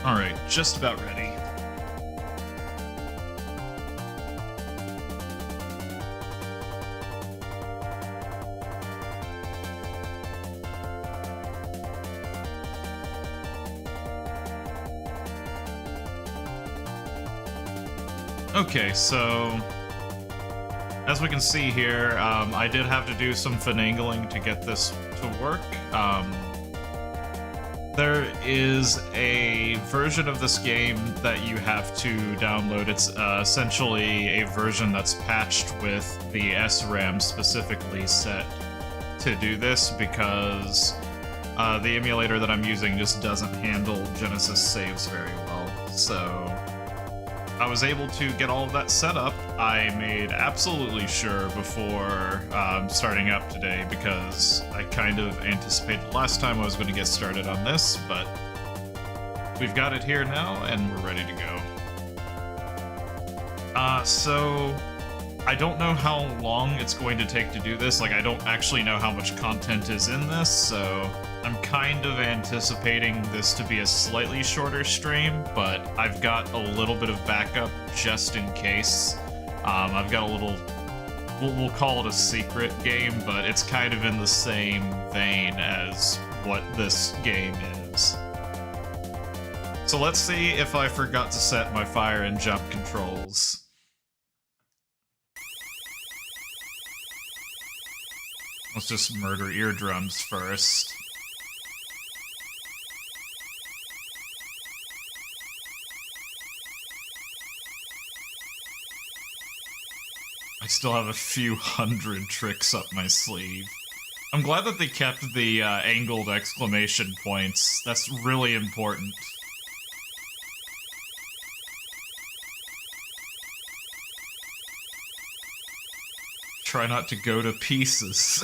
Alright, just about ready. Okay, so as we can see here, I did have to do some finagling to get this to work. There is a version of this game that you have to download. It's essentially a version that's patched with the SRAM specifically set to do this because the emulator that I'm using just doesn't handle Genesis saves very well. So I was able to get all of that set up. I made absolutely sure before starting up today because I kind of anticipated last time I was going to get started on this, but we've got it here now and we're ready to go. So I don't know how long it's going to take to do this. Like, I don't actually know how much content is in this, so I'm kind of anticipating this to be a slightly shorter stream, but I've got a little bit of backup just in case. I've got a little, we'll call it a secret game, but it's kind of in the same vein as what this game is. So let's see if I forgot to set my fire and jump controls. Let's just murder eardrums first. I still have a few hundred tricks up my sleeve. I'm glad that they kept the angled exclamation points. That's really important. Try not to go to pieces.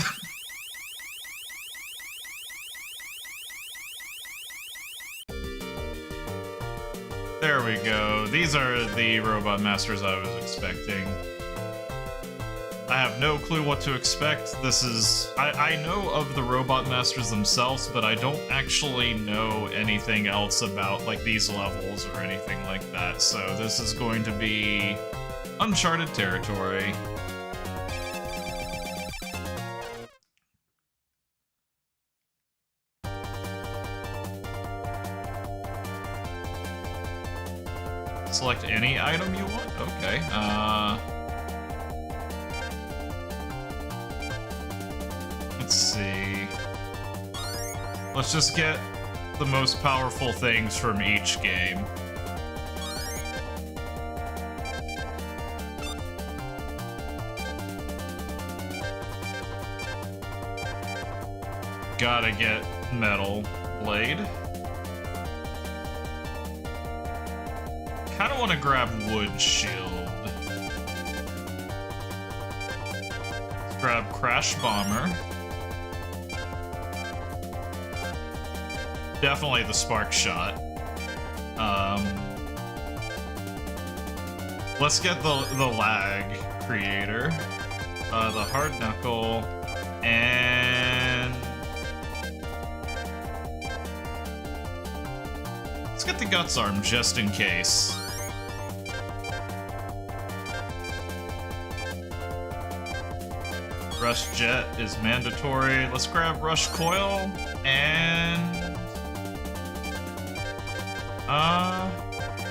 There we go. These are the robot masters I was expecting. I have no clue what to expect. This is... I know of the robot masters themselves, but I don't actually know anything else about, like, these levels or anything like that. So this is going to be uncharted territory. Select any item you want? Okay, let's see. Let's just get the most powerful things from each game. Gotta get Metal Blade. Kinda wanna grab Wood Shield. Let's grab Crash Bomber. Definitely the Spark Shot. Let's get the Lag Creator. The Hard Knuckle. And... let's get the Guts Arm just in case. Rush Jet is mandatory. Let's grab Rush Coil and...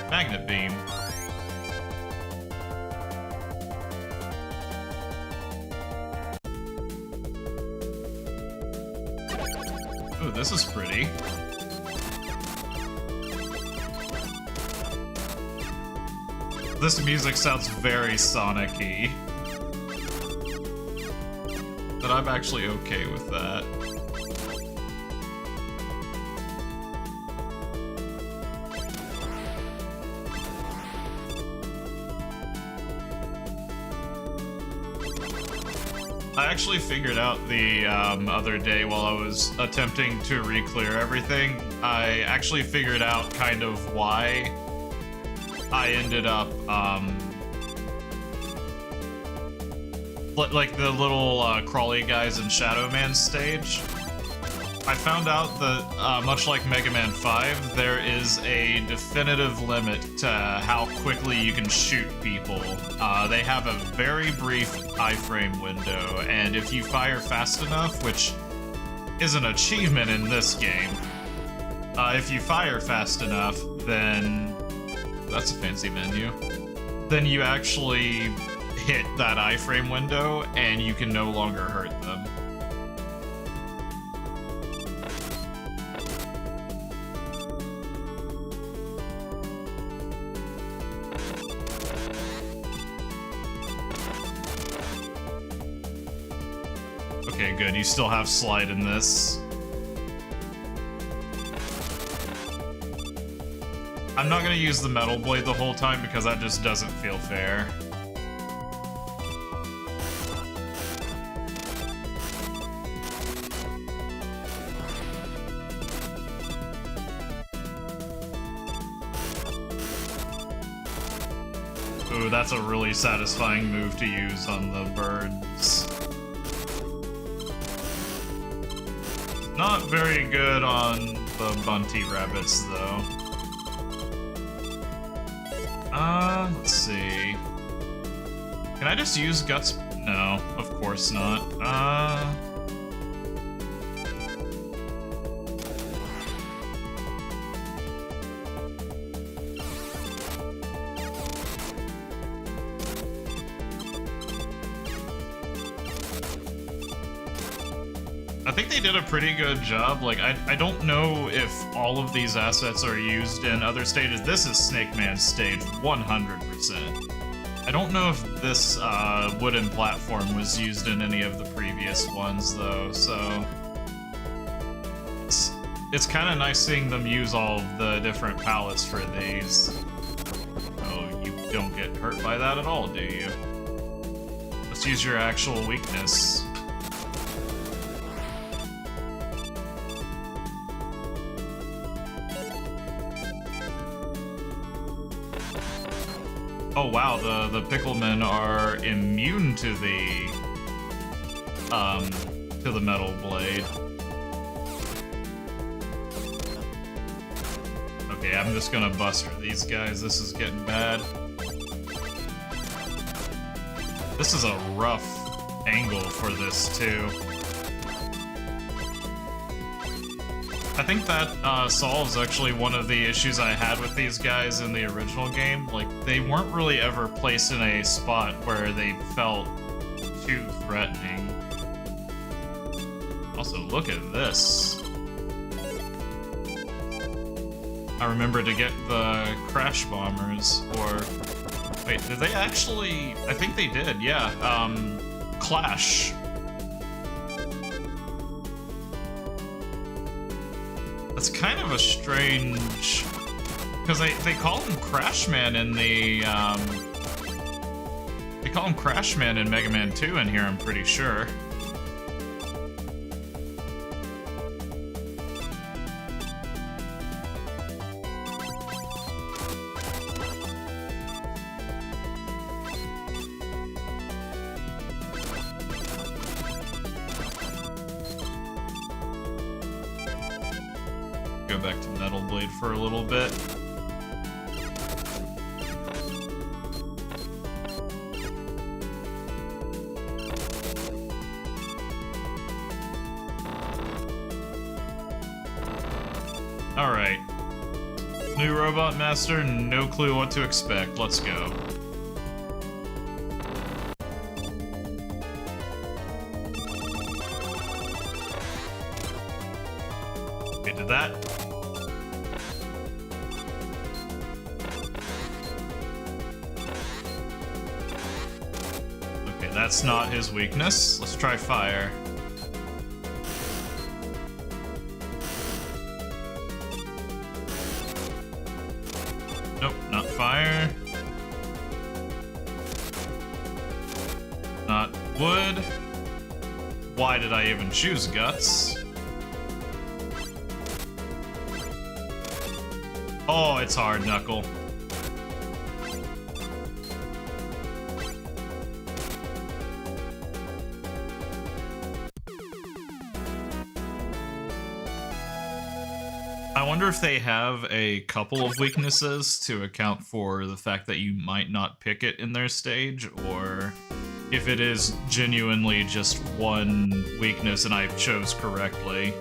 Magnet Beam. Ooh, this is pretty. This music sounds very Sonic-y. But I'm actually okay with that. I actually figured out the other day while I was attempting to re-clear everything, I actually figured out kind of why I ended up, like the little crawly guys in Shadow Man stage. I found out that, much like Mega Man 5, there is a definitive limit to how quickly you can shoot people. They have a very brief iframe window, and if you fire fast enough, which is an achievement in this game, if you fire fast enough, then... That's a fancy menu. Then you actually hit that iframe window, and you can no longer hurt them. Okay, good. You still have slide in this. I'm not gonna use the metal blade the whole time because that just doesn't feel fair. Ooh, that's a really satisfying move to use on the birds. Not very good on the bunty rabbits, though. Let's see. Can I just use guts? No, of course not. I think they did a pretty good job. Like, I don't know if all of these assets are used in other stages. This is Snake Man stage 100%. I don't know if this wooden platform was used in any of the previous ones, though, so... It's kind of nice seeing them use all of the different palettes for these. Oh, you don't get hurt by that at all, do you? Let's use your actual weakness. Oh wow, the picklemen are immune to the metal blade. Okay, I'm just gonna buster these guys. This is getting bad. This is a rough angle for this too. I think that solves actually one of the issues I had with these guys in the original game. Like, they weren't really ever placed in a spot where they felt too threatening. Also, look at this. I remember to get the crash bombers, or... Wait, did they actually... I think they did, yeah. Clash. It's kind of a strange... Because they call him Crashman in the, They call him Crashman in Mega Man 2 in here, I'm pretty sure. Go back to Metal Blade for a little bit. Alright. New Robot Master, no clue what to expect. Let's go. Okay, did that. Okay, that's not his weakness. Let's try fire. Nope, not fire. Not wood. Why did I even choose guts? Oh, it's hard, Knuckle. I wonder if they have a couple of weaknesses to account for the fact that you might not pick it in their stage, or if it is genuinely just one weakness and I chose correctly.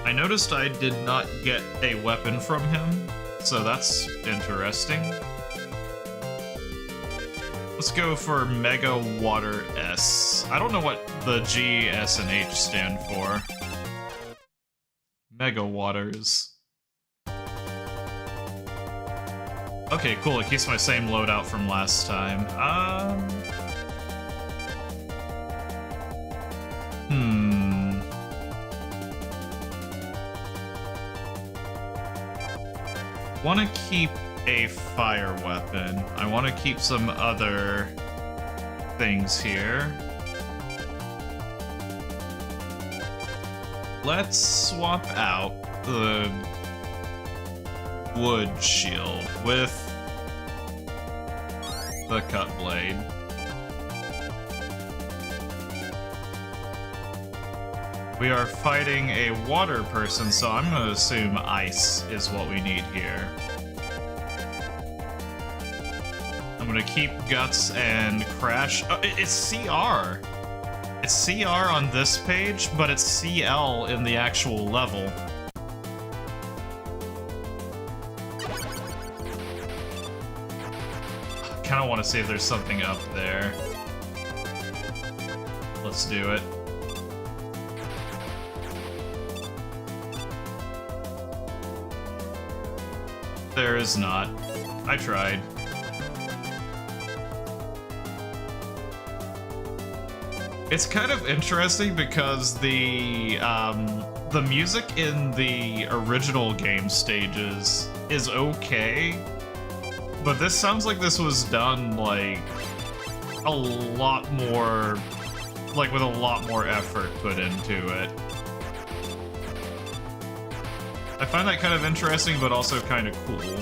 I noticed I did not get a weapon from him, so that's interesting. Let's go for Mega Water S. I don't know what the G, S, and H stand for. Mega Waters. Okay, cool. It keeps my same loadout from last time. Want to keep a fire weapon. I want to keep some other things here. Let's swap out the wood shield with the cut blade. We are fighting a water person, so I'm going to assume ice is what we need here. I'm going to keep Guts and Crash. Oh, it's CR! It's CR on this page, but it's CL in the actual level. I kind of want to see if there's something up there. Let's do it. There is not. I tried. It's kind of interesting because the music in the original game stages is okay, but this sounds like this was done like a lot more, like with a lot more effort put into it. I find that kind of interesting, but also kind of cool.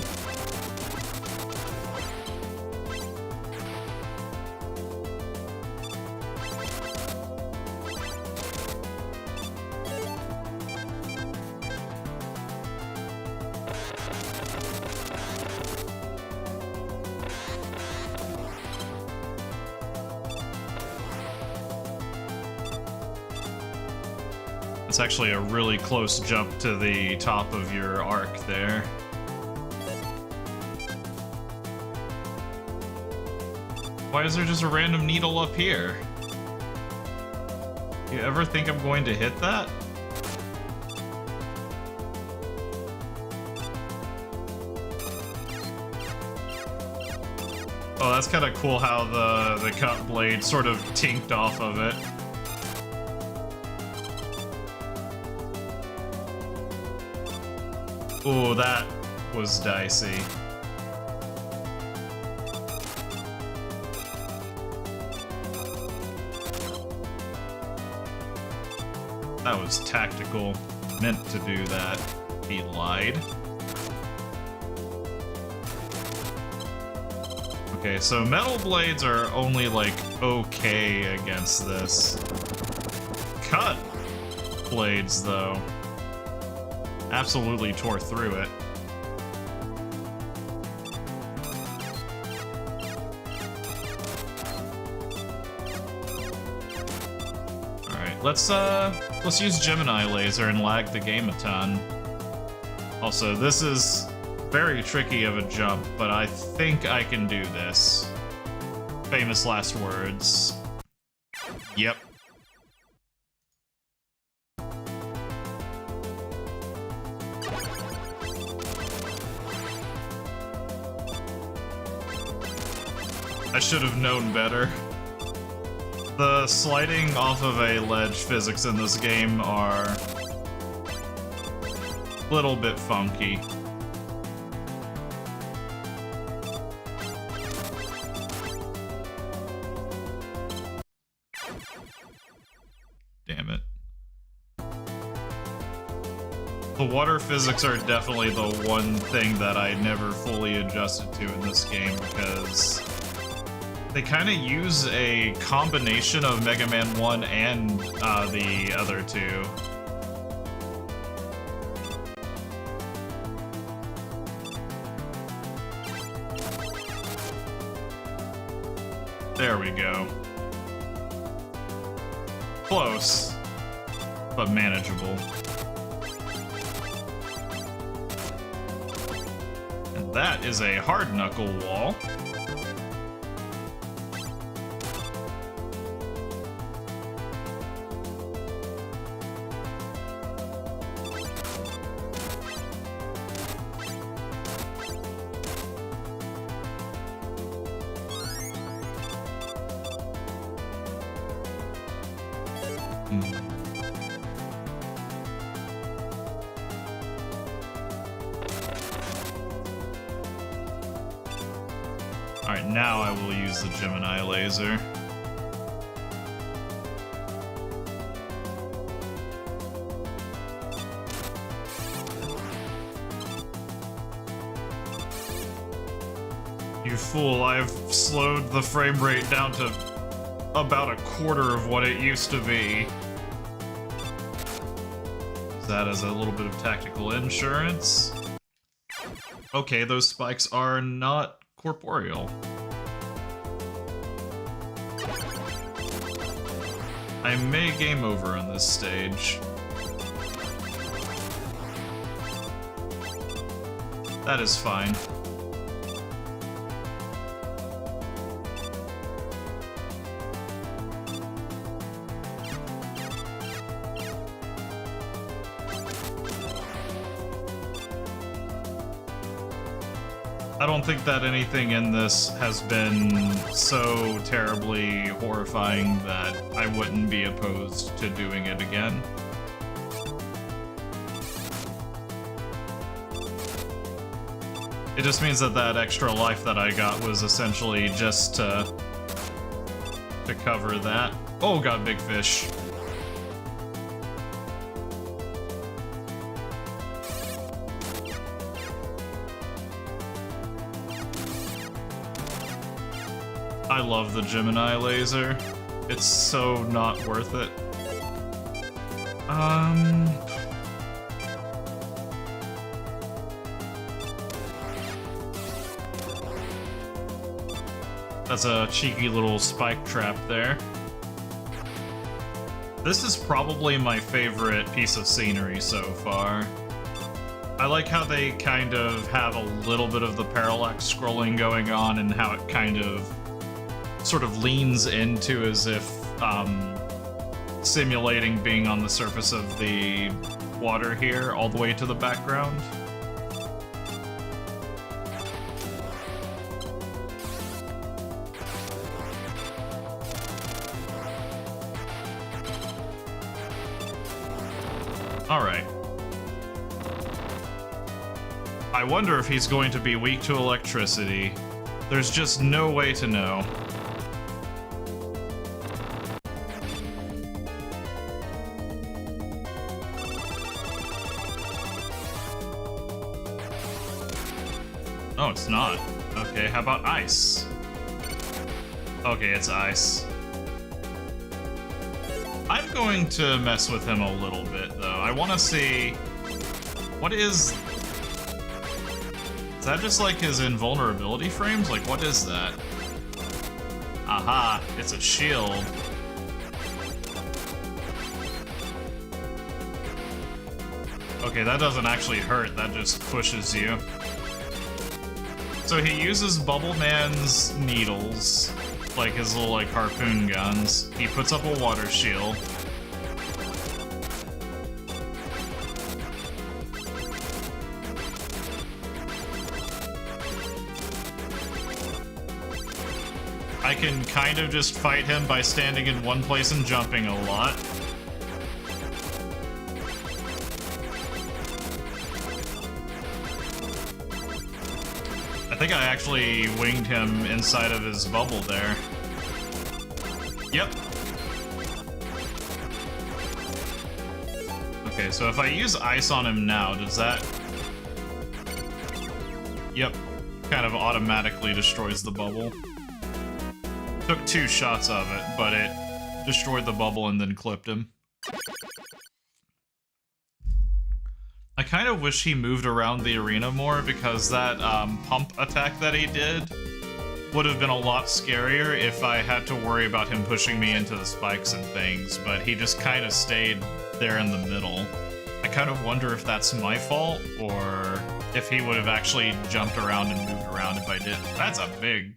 It's actually a really close jump to the top of your arc there. Why is there just a random needle up here? You ever think I'm going to hit that? Oh, that's kind of cool how the cut blade sort of tinked off of it. Ooh, that was dicey. That was tactical. Meant to do that. He lied. Okay, so metal blades are only, like, okay against this. Cut blades, though. Absolutely tore through it. Alright, let's use Gemini Laser and lag the game a ton. Also, this is very tricky of a jump, but I think I can do this. Famous last words. Yep. I should have known better. The sliding off of a ledge physics in this game are a little bit funky. Damn it. The water physics are definitely the one thing that I never fully adjusted to in this game, because they kind of use a combination of Mega Man 1 and the other two. There we go. Close, but manageable. And that is a hard knuckle wall. Alright, now I will use the Gemini laser. You fool, I've slowed the frame rate down to about a quarter of what it used to be. Use that as a little bit of tactical insurance. Okay, those spikes are not corporeal. I may game over on this stage. That is fine. I don't think that anything in this has been so terribly horrifying that I wouldn't be opposed to doing it again. It just means that that extra life that I got was essentially just to cover that. Oh god, big fish. I love the Gemini laser. It's so not worth it. That's a cheeky little spike trap there. This is probably my favorite piece of scenery so far. I like how they kind of have a little bit of the parallax scrolling going on and how it kind of sort of leans into as if simulating being on the surface of the water here all the way to the background. Alright. I wonder if he's going to be weak to electricity. There's just no way to know. Oh, it's not. Okay, how about ice? Okay, it's ice. I'm going to mess with him a little bit, though. I want to see... What is... Is that just like his invulnerability frames? Like, what is that? Aha, it's a shield. Okay, that doesn't actually hurt, that just pushes you. So he uses Bubble Man's needles, like his little like harpoon guns. He puts up a water shield. I can kind of just fight him by standing in one place and jumping a lot. I think I actually winged him inside of his bubble there. Yep. Okay, so if I use ice on him now, does that... Yep. Kind of automatically destroys the bubble. Took 2 shots of it, but it destroyed the bubble and then clipped him. I kind of wish he moved around the arena more because that pump attack that he did would have been a lot scarier if I had to worry about him pushing me into the spikes and things, but he just kind of stayed there in the middle. I kind of wonder if that's my fault, or if he would have actually jumped around and moved around if I did. That's a big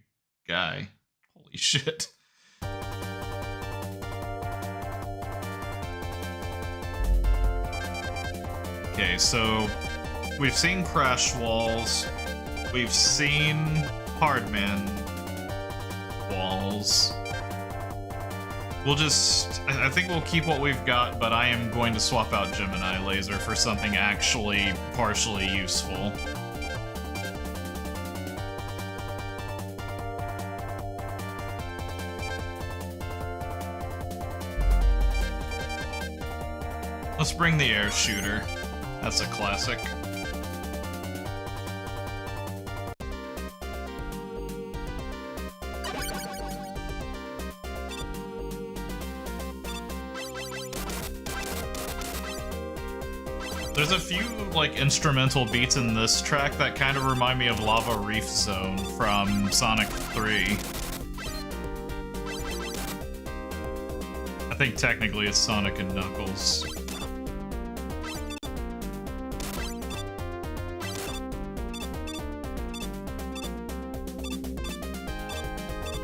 guy. Holy shit. Okay, so we've seen crash walls, we've seen hardman walls. I think we'll keep what we've got, but I am going to swap out Gemini Laser for something actually partially useful. Let's bring the air shooter. That's a classic. There's a few, like, instrumental beats in this track that kind of remind me of Lava Reef Zone from Sonic 3. I think technically it's Sonic and Knuckles.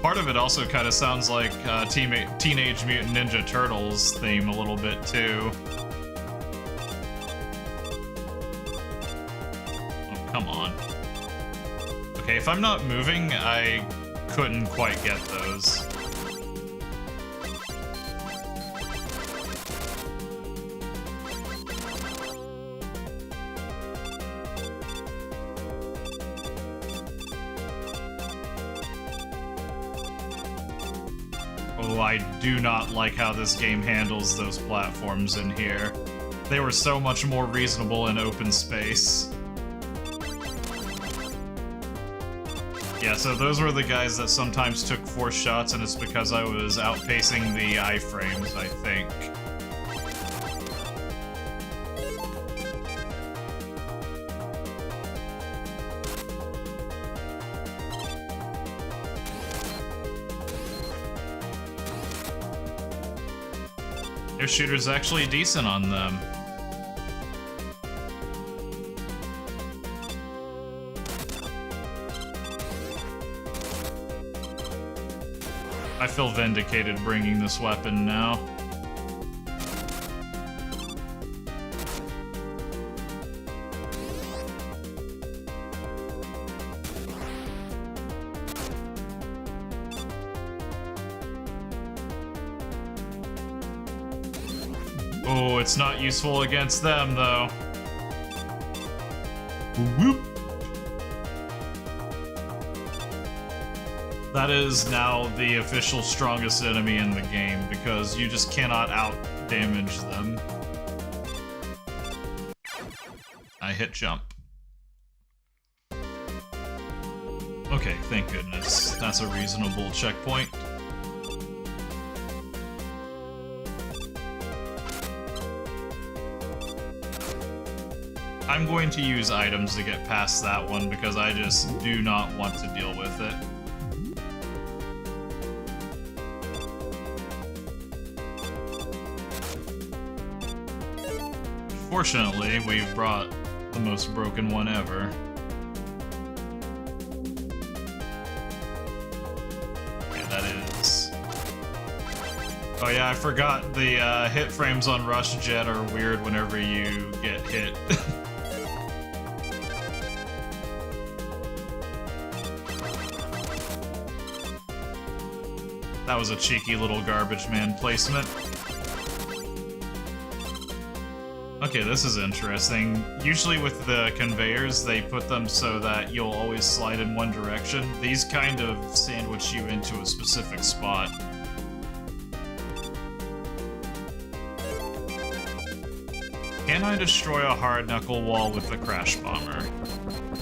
Part of it also kind of sounds like Teenage Mutant Ninja Turtles theme a little bit, too. Come on. Okay, if I'm not moving, I couldn't quite get those. Oh, I do not like how this game handles those platforms in here. They were so much more reasonable in open space. Yeah, so those were the guys that sometimes took 4 shots, and it's because I was outpacing the iframes, I think. Air shooter's actually decent on them. I feel vindicated bringing this weapon now. Oh, it's not useful against them, though. Whoop. That is now the official strongest enemy in the game, because you just cannot out-damage them. I hit jump. Okay, thank goodness. That's a reasonable checkpoint. I'm going to use items to get past that one, because I just do not want to deal with it. Fortunately, we've brought the most broken one ever. Yeah, that is... Oh yeah, I forgot the hit frames on Rush Jet are weird whenever you get hit. That was a cheeky little garbage man placement. Okay, this is interesting. Usually with the conveyors, they put them so that you'll always slide in one direction. These kind of sandwich you into a specific spot. Can I destroy a hard knuckle wall with the Crash Bomber?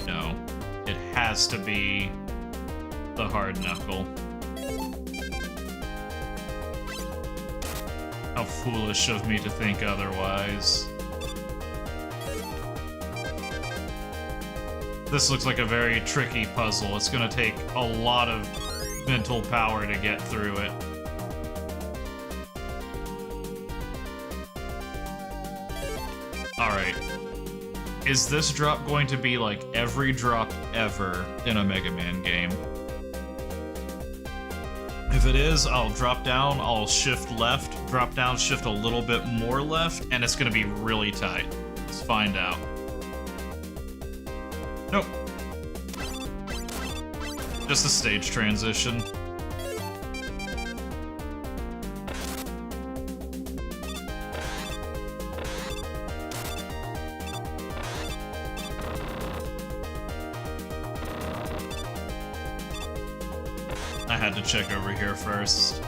No. It has to be the hard knuckle. How foolish of me to think otherwise. This looks like a very tricky puzzle. It's gonna take a lot of mental power to get through it. Alright. Is this drop going to be like every drop ever in a Mega Man game? If it is, I'll drop down, I'll shift left, drop down, shift a little bit more left, and it's gonna be really tight. Let's find out. Nope. Just a stage transition. I had to check over here first.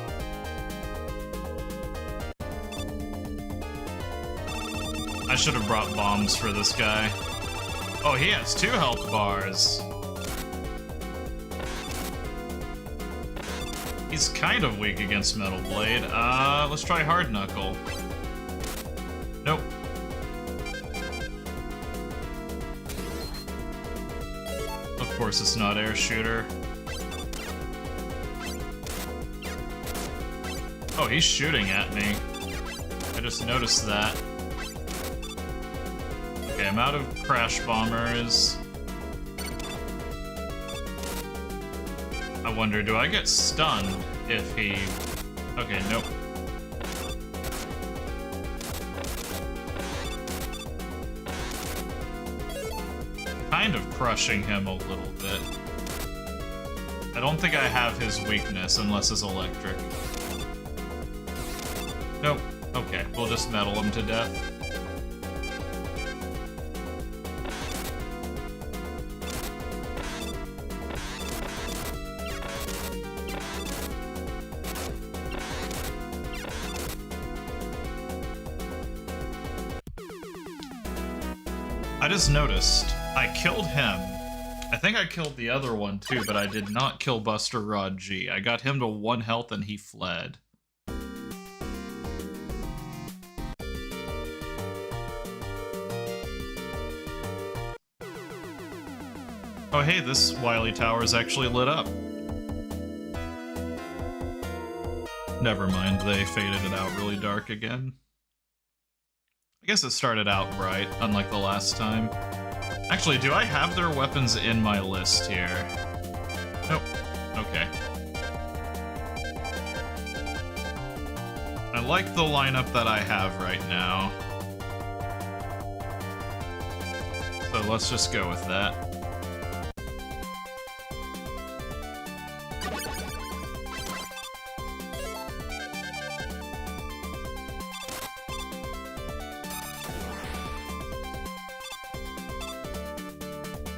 I should have brought bombs for this guy. Oh, he has 2 health bars. He's kind of weak against Metal Blade. Let's try Hard Knuckle. Nope. Of course it's not Air Shooter. Oh, he's shooting at me. I just noticed that. Okay, I'm out of Crash Bombers. I wonder, do I get stunned if he... Okay, nope. Kind of crushing him a little bit. I don't think I have his weakness unless it's electric. Nope. Okay, we'll just metal him to death. I just noticed, I killed him. I think I killed the other one too, but I did not kill Buster Rod G. I got him to 1 health and he fled. Oh hey, this Wily Tower is actually lit up. Never mind, they faded it out really dark again. I guess it started out bright, unlike the last time. Actually, do I have their weapons in my list here? Nope. Okay. I like the lineup that I have right now. So let's just go with that.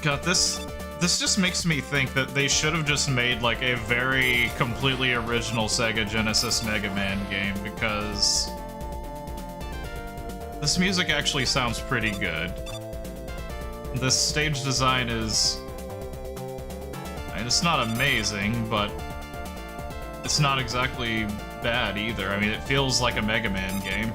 God, this just makes me think that they should have just made like a very completely original Sega Genesis Mega Man game, because this music actually sounds pretty good. This stage design is... I mean, it's not amazing, but it's not exactly bad either. I mean, it feels like a Mega Man game.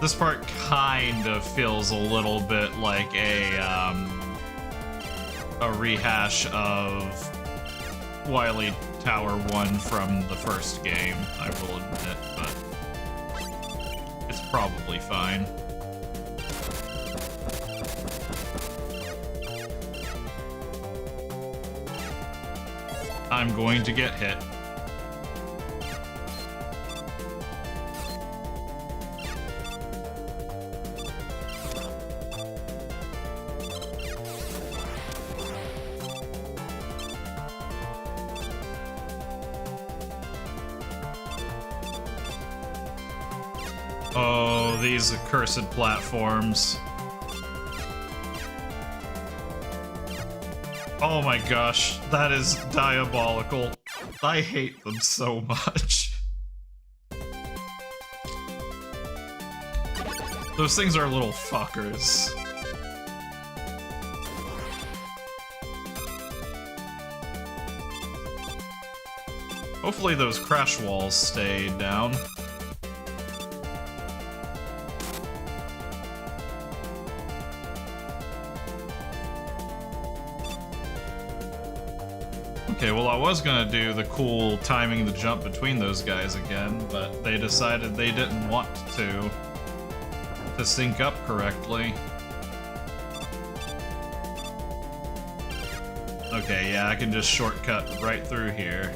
This part kind of feels a little bit like a rehash of Wily Tower 1 from the first game, I will admit, but it's probably fine. I'm going to get hit. Oh, these accursed platforms. Oh my gosh, that is diabolical. I hate them so much. Those things are little fuckers. Hopefully those crash walls stay down. Okay, well I was gonna do the cool timing the jump between those guys again, but they decided they didn't want to sync up correctly. Okay, yeah, I can just shortcut right through here.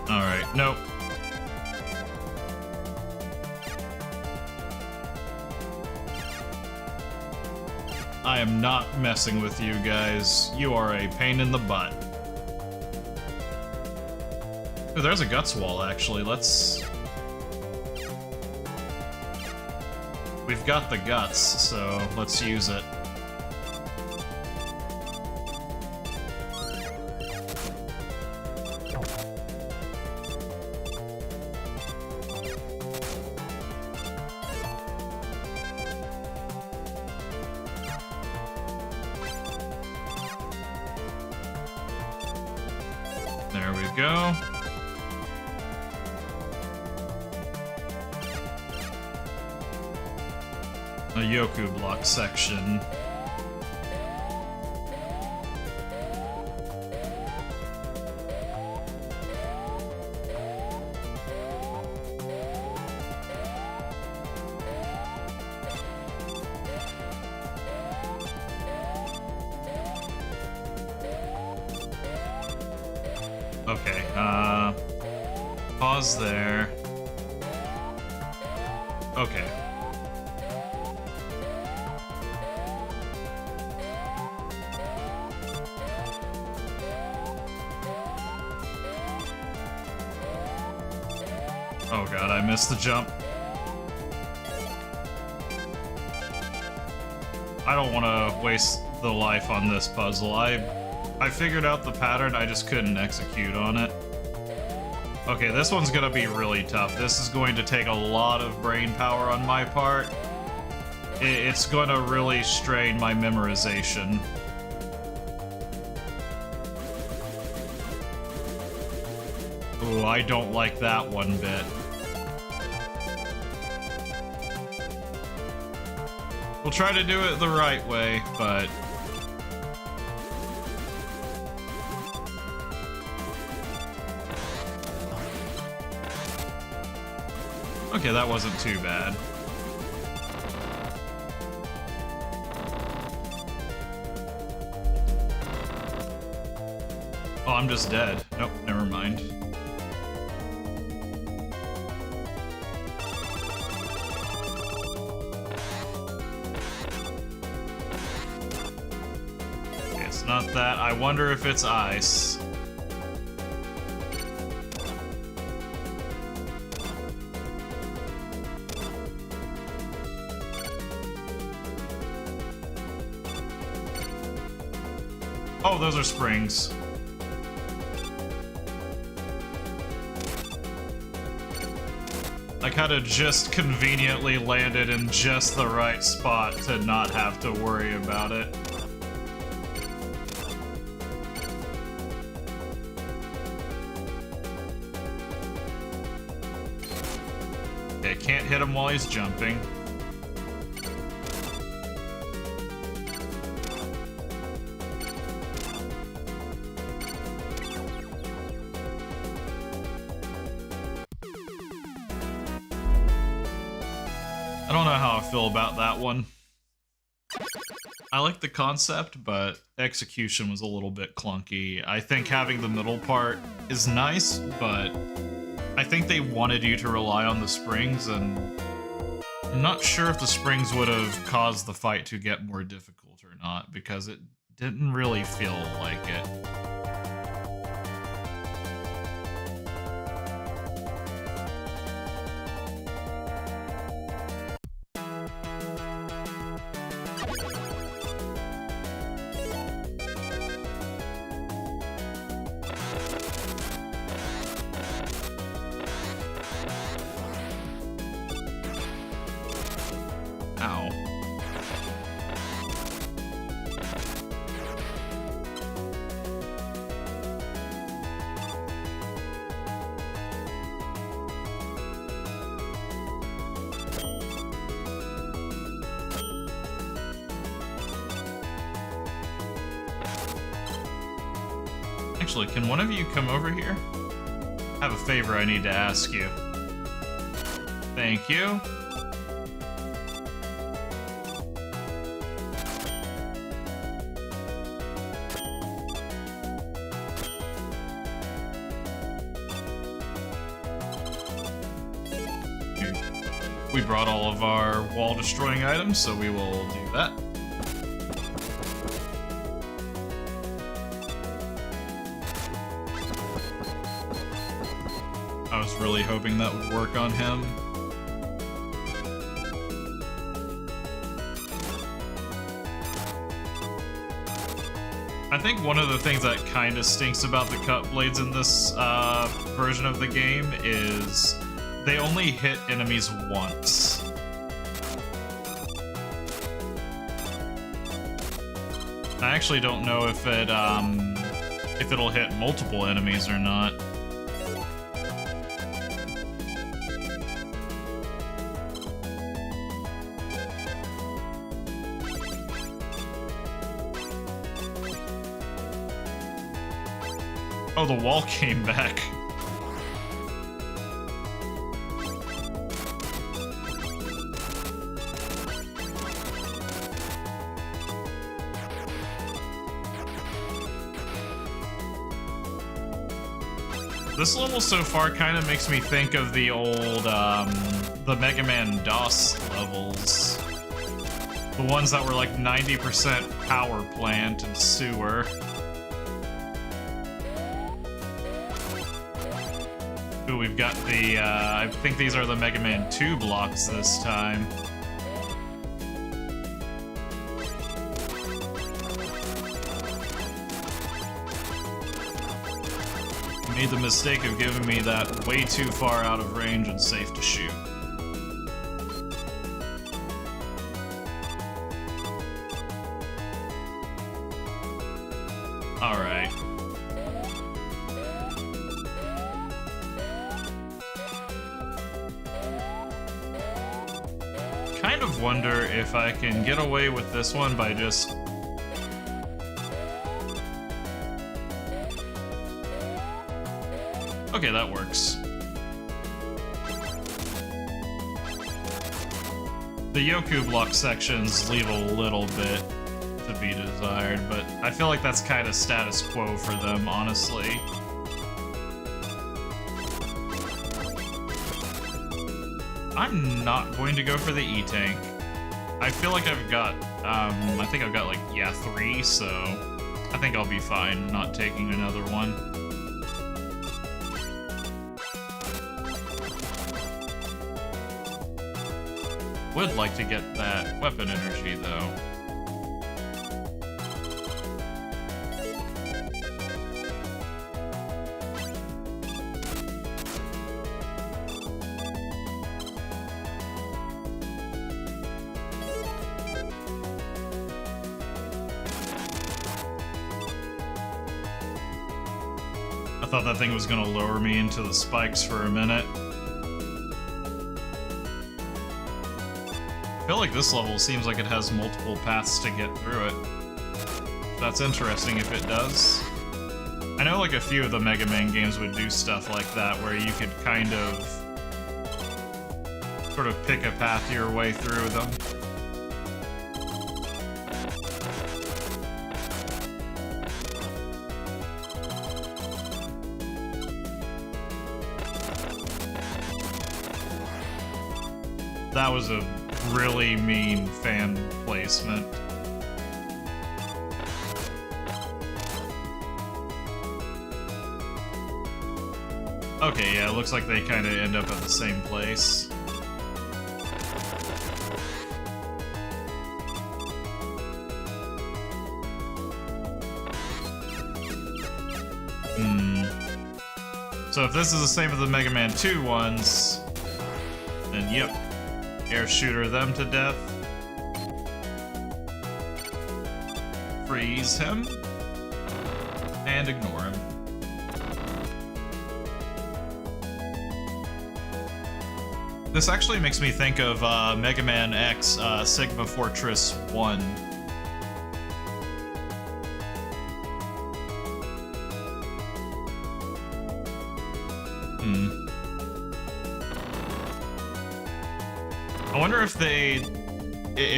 Alright, nope. I am not messing with you guys. You are a pain in the butt. Ooh, there's a guts wall, actually. Let's... We've got the guts, so let's use it. There we go. A Yoku block section. Okay, pause there. Okay. Oh god, I missed the jump. I don't want to waste the life on this puzzle. I figured out the pattern, I just couldn't execute on it. Okay, this one's gonna be really tough. This is going to take a lot of brain power on my part. It's gonna really strain my memorization. Ooh, I don't like that one bit. We'll try to do it the right way, but... Okay, that wasn't too bad. Oh, I'm just dead. Nope, never mind. Okay, it's not that. I wonder if it's ice. Oh, those are springs. I kinda just conveniently landed in just the right spot to not have to worry about it. Okay, can't hit him while he's jumping. I don't know how I feel about that one. I like the concept, but execution was a little bit clunky. I think having the middle part is nice, but I think they wanted you to rely on the springs, and I'm not sure if the springs would have caused the fight to get more difficult or not, because it didn't really feel like it. Ow. Actually, can one of you come over here? I have a favor I need to ask you. Thank you. We brought all of our wall-destroying items, so we will do that. I was really hoping that would work on him. I think one of the things that kind of stinks about the cut blades in this version of the game is they only hit enemies once. I actually don't know if it'll hit multiple enemies or not. Oh, the wall came back. This level so far kind of makes me think of the old, the Mega Man DOS levels. The ones that were like 90% power plant and sewer. Ooh, we've got the, I think these are the Mega Man 2 blocks this time. Made the mistake of giving me that way too far out of range and safe to shoot. Alright. Kind of wonder if I can get away with this one by just... Okay, that works. The Yoku block sections leave a little bit to be desired, but I feel like that's kind of status quo for them, honestly. I'm not going to go for the E-Tank. I feel like I've got, I think I've got like, yeah, 3, so I think I'll be fine not taking another one. Would like to get that weapon energy, though. I thought that thing was gonna lower me into the spikes for a minute. I feel like this level seems like it has multiple paths to get through it. That's interesting if it does. I know like a few of the Mega Man games would do stuff like that, where you could kind of sort of pick a path your way through them. That was a really mean fan placement. Okay, yeah, it looks like they kind of end up at the same place. So if this is the same as the Mega Man 2 ones, then yep. Air shooter them to death. freeze him, and ignore him. This actually makes me think of Mega Man X Sigma Fortress 1. I wonder if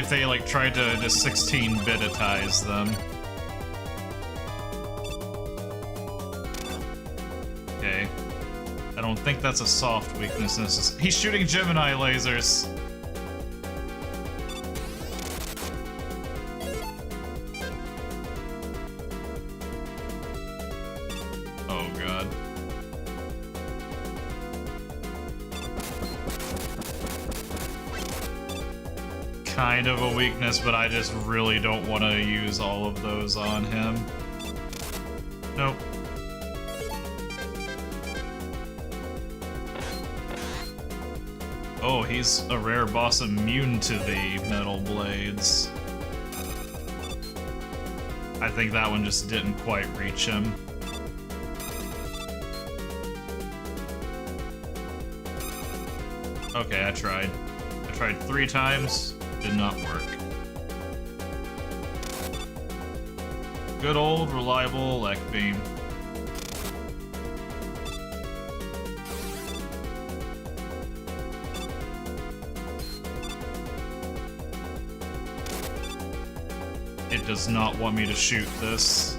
they like tried to just 16-bititize them. Okay. I don't think that's a soft weakness. He's shooting Gemini lasers. Oh god. Kind of a weakness, but I just really don't want to use all of those on him. Nope. Oh, he's a rare boss immune to the metal blades. I think that one just didn't quite reach him. Okay, I tried. I tried 3 times. Did not work. Good old reliable elect beam. It does not want me to shoot this.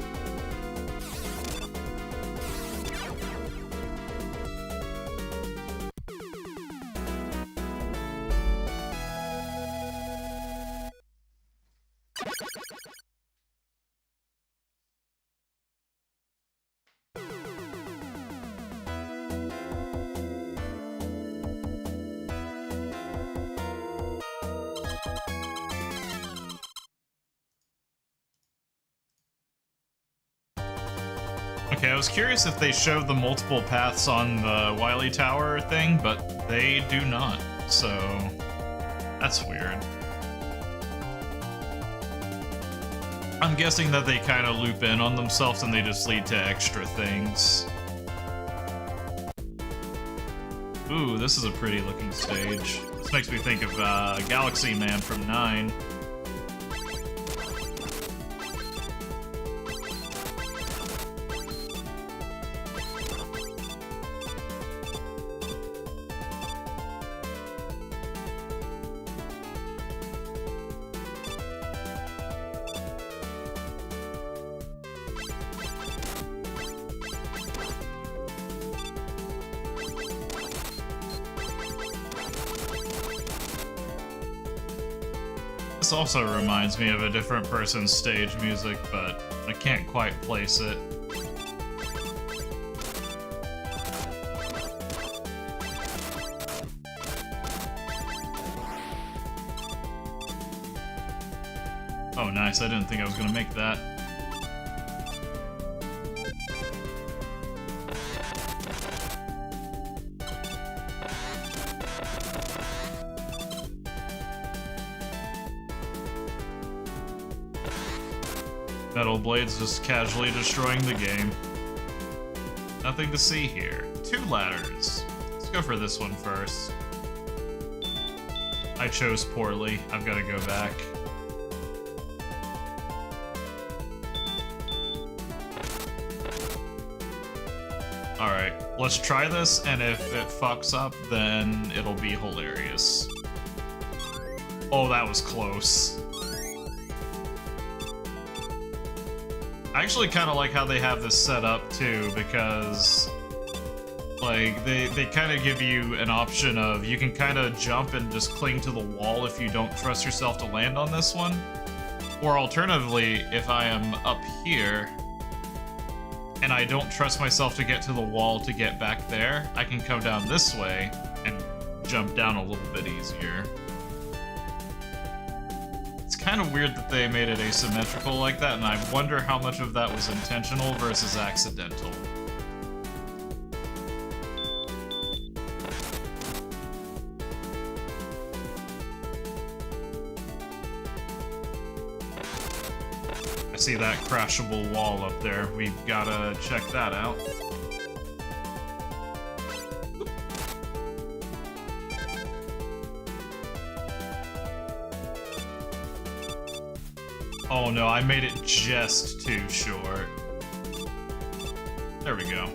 Okay, I was curious if they showed the multiple paths on the Wily Tower thing, but they do not, so that's weird. I'm guessing that they kind of loop in on themselves and they just lead to extra things. Ooh, this is a pretty looking stage. This makes me think of Galaxy Man from 9. This also reminds me of a different person's stage music, but I can't quite place it. Oh, nice. I didn't think I was gonna make that. Metal blades just casually destroying the game. Nothing to see here. 2 ladders. Let's go for this one first. I chose poorly. I've got to go back. Alright, let's try this, and if it fucks up, then it'll be hilarious. Oh, that was close. I actually kind of like how they have this set up too, because like they kind of give you an option of you can kind of jump and just cling to the wall if you don't trust yourself to land on this one, or alternatively, if I am up here and I don't trust myself to get to the wall to get back there, I can come down this way and jump down a little bit easier. Kind of weird that they made it asymmetrical like that, and I wonder how much of that was intentional versus accidental. I see that crashable wall up there. We've gotta check that out. Oh no, I made it just too short. There we go.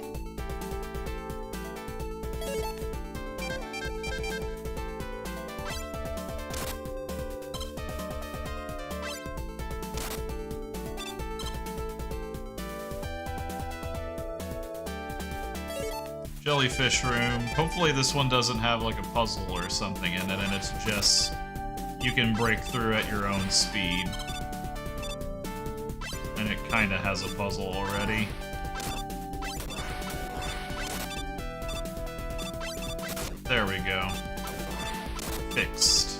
Jellyfish room. Hopefully this one doesn't have like a puzzle or something in it, and it's just you can break through at your own speed. And it kinda has a puzzle already. There we go. Fixed.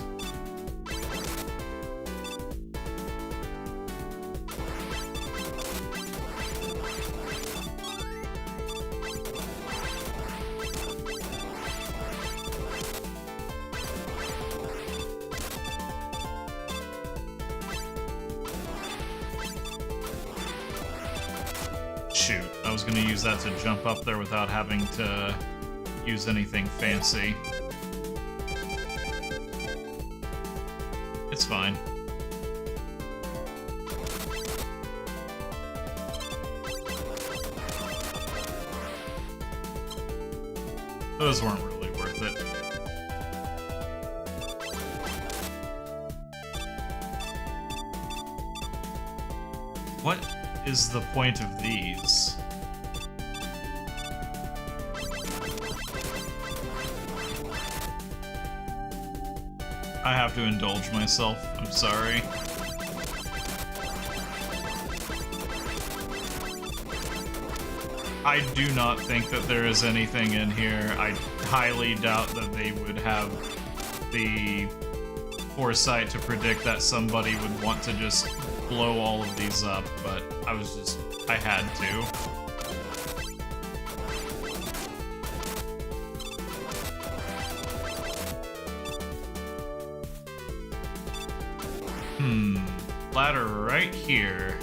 Shoot, I was gonna use that to jump up there without having to use anything fancy. It's fine. Those weren't really worth it. What is the point of these? I have to indulge myself. I'm sorry. I do not think that there is anything in here. I highly doubt that they would have the foresight to predict that somebody would want to just blow all of these up, but I had to. Ladder right here.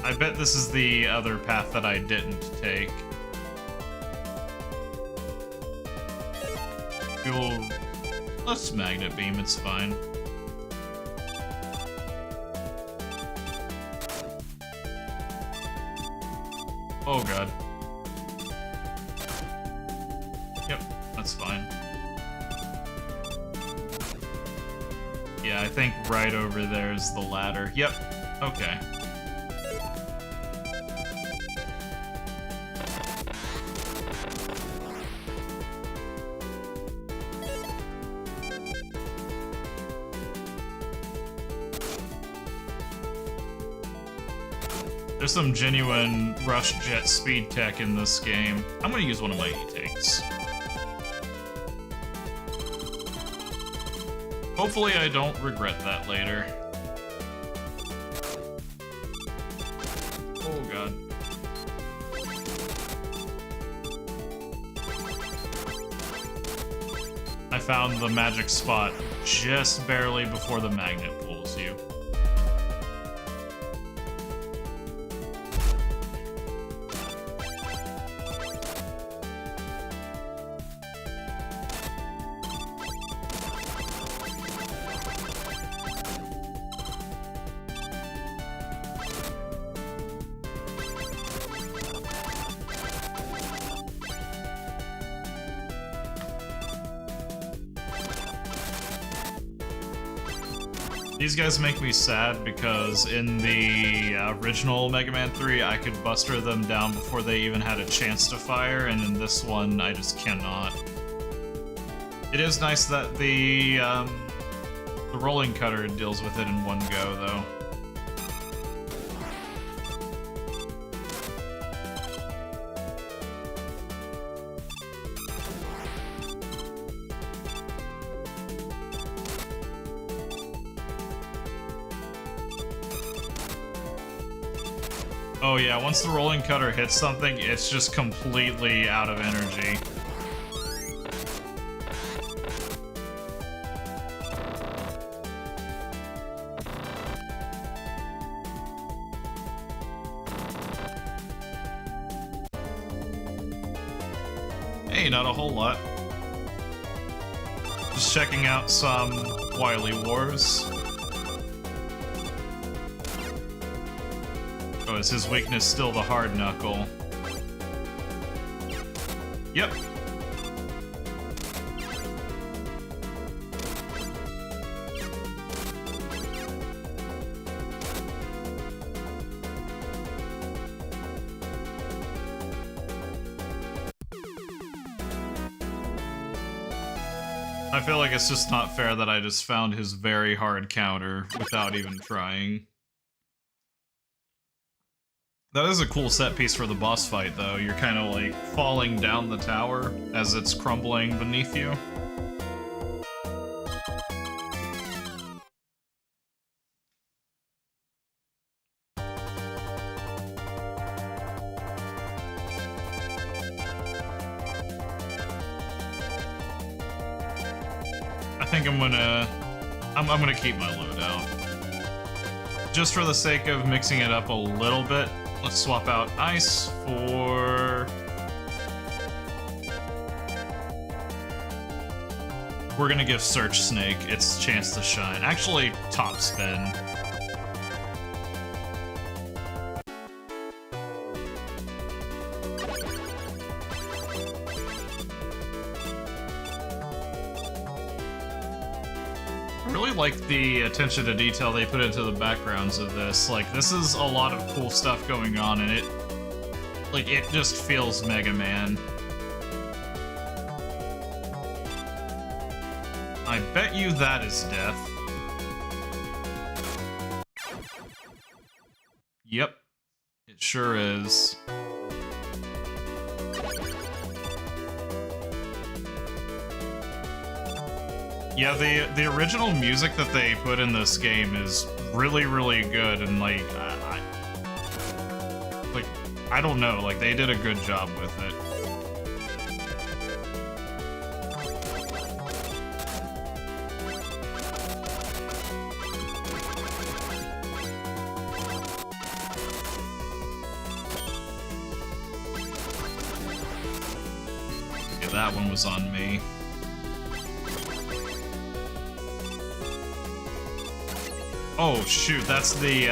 I bet this is the other path that I didn't take. Let's magnet beam, it's fine. Oh god. Yep, that's fine. Yeah, I think right over there is the ladder. Yep, okay. There's some genuine Rush Jet speed tech in this game. I'm gonna use one of my E-takes. Hopefully I don't regret that later. Oh god. I found the magic spot just barely before the magnet pulls you. These guys make me sad because in the original Mega Man 3, I could buster them down before they even had a chance to fire, and in this one, I just cannot. It is nice that the rolling cutter deals with it in one go, though. Oh yeah, once the rolling cutter hits something, it's just completely out of energy. Hey, not a whole lot. Just checking out some Wily Wars. Oh, is his weakness still the hard knuckle? Yep. I feel like it's just not fair that I just found his very hard counter without even trying. That is a cool set piece for the boss fight, though. You're kind of like falling down the tower as it's crumbling beneath you. I think I'm gonna keep my loadout. Just for the sake of mixing it up a little bit, let's swap out ice for... We're gonna give Search Snake its chance to shine. Actually, Top Spin. I really like the attention to detail they put into the backgrounds of this. Like, this is a lot of cool stuff going on, and it just feels Mega Man. I bet you that is death. Yep, it sure is. Yeah, the original music that they put in this game is really, really good, and like, I don't know, like they did a good job with it. Yeah, that one was on me. Oh shoot, that's the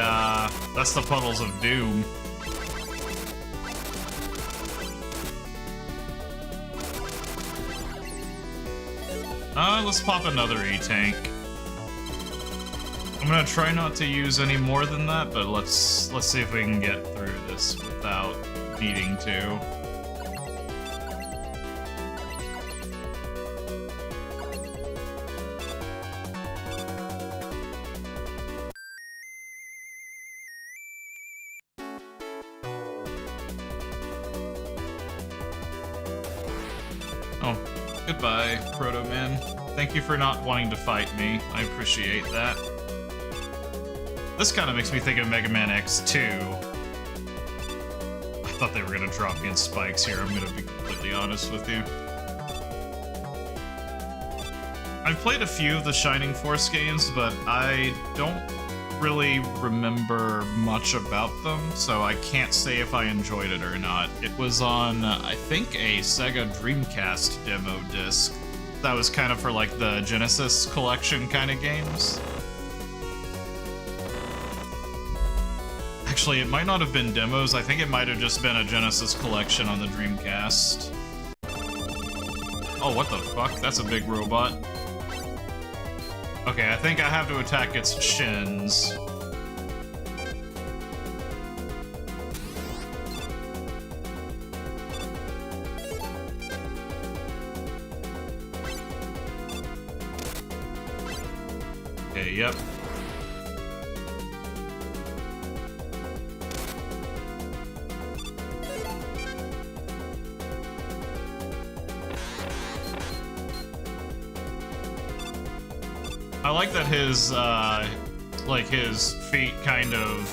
Puddles of Doom. Let's pop another E-Tank. I'm gonna try not to use any more than that, but let's see if we can get through this without needing to. Oh, goodbye, Proto Man. Thank you for not wanting to fight me. I appreciate that. This kind of makes me think of Mega Man X2. I thought they were going to drop me in spikes here, I'm going to be completely honest with you. I've played a few of the Shining Force games, but I don't really remember much about them, so I can't say if I enjoyed it or not. It was on, I think, a Sega Dreamcast demo disc. That was kind of for like the Genesis collection kind of games. Actually, it might not have been demos. I think it might have just been a Genesis collection on the Dreamcast. Oh, what the fuck? That's a big robot. Okay, I think I have to attack its shins. Okay, yep. I like that his, like his feet kind of...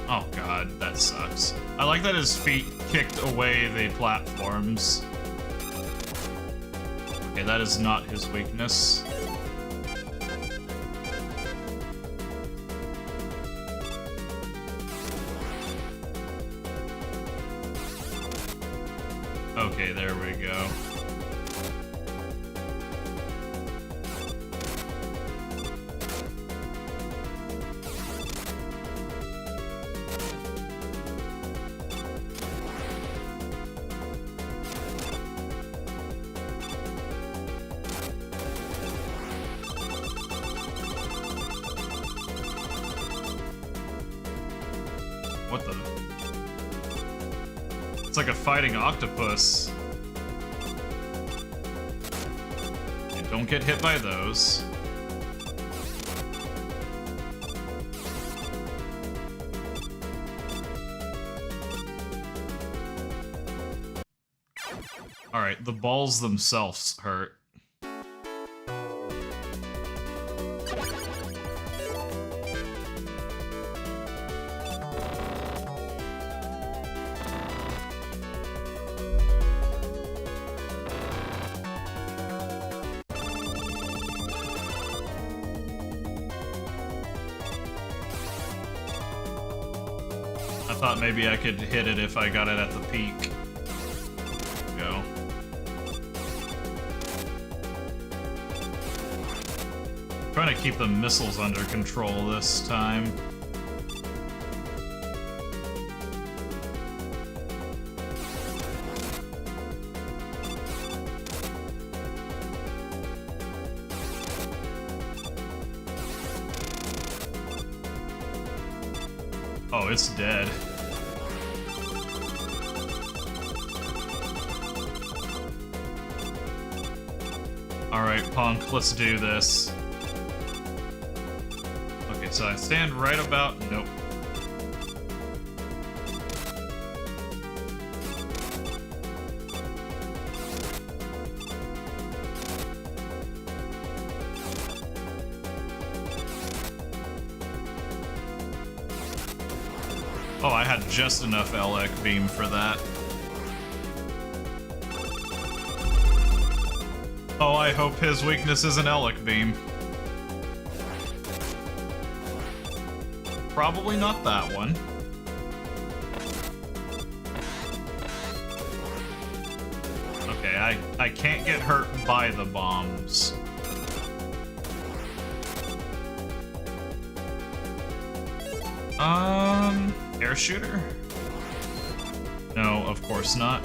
Oh god, that sucks. I like that his feet kicked away the platforms. Okay, that is not his weakness. Okay, there we go. what the? It's like a fighting octopus. Okay, don't get hit by those. Alright, the balls themselves hurt. I thought maybe I could hit it if I got it at the peak. Go. Trying to keep the missiles under control this time. Oh, it's dead. Alright, Punk, let's do this. Okay, so I stand right about... Nope. Oh, I had just enough Elec beam for that. Oh, I hope his weakness is an Elec beam. Probably not that one. Okay, I can't get hurt by the bombs. Air shooter? No, of course not.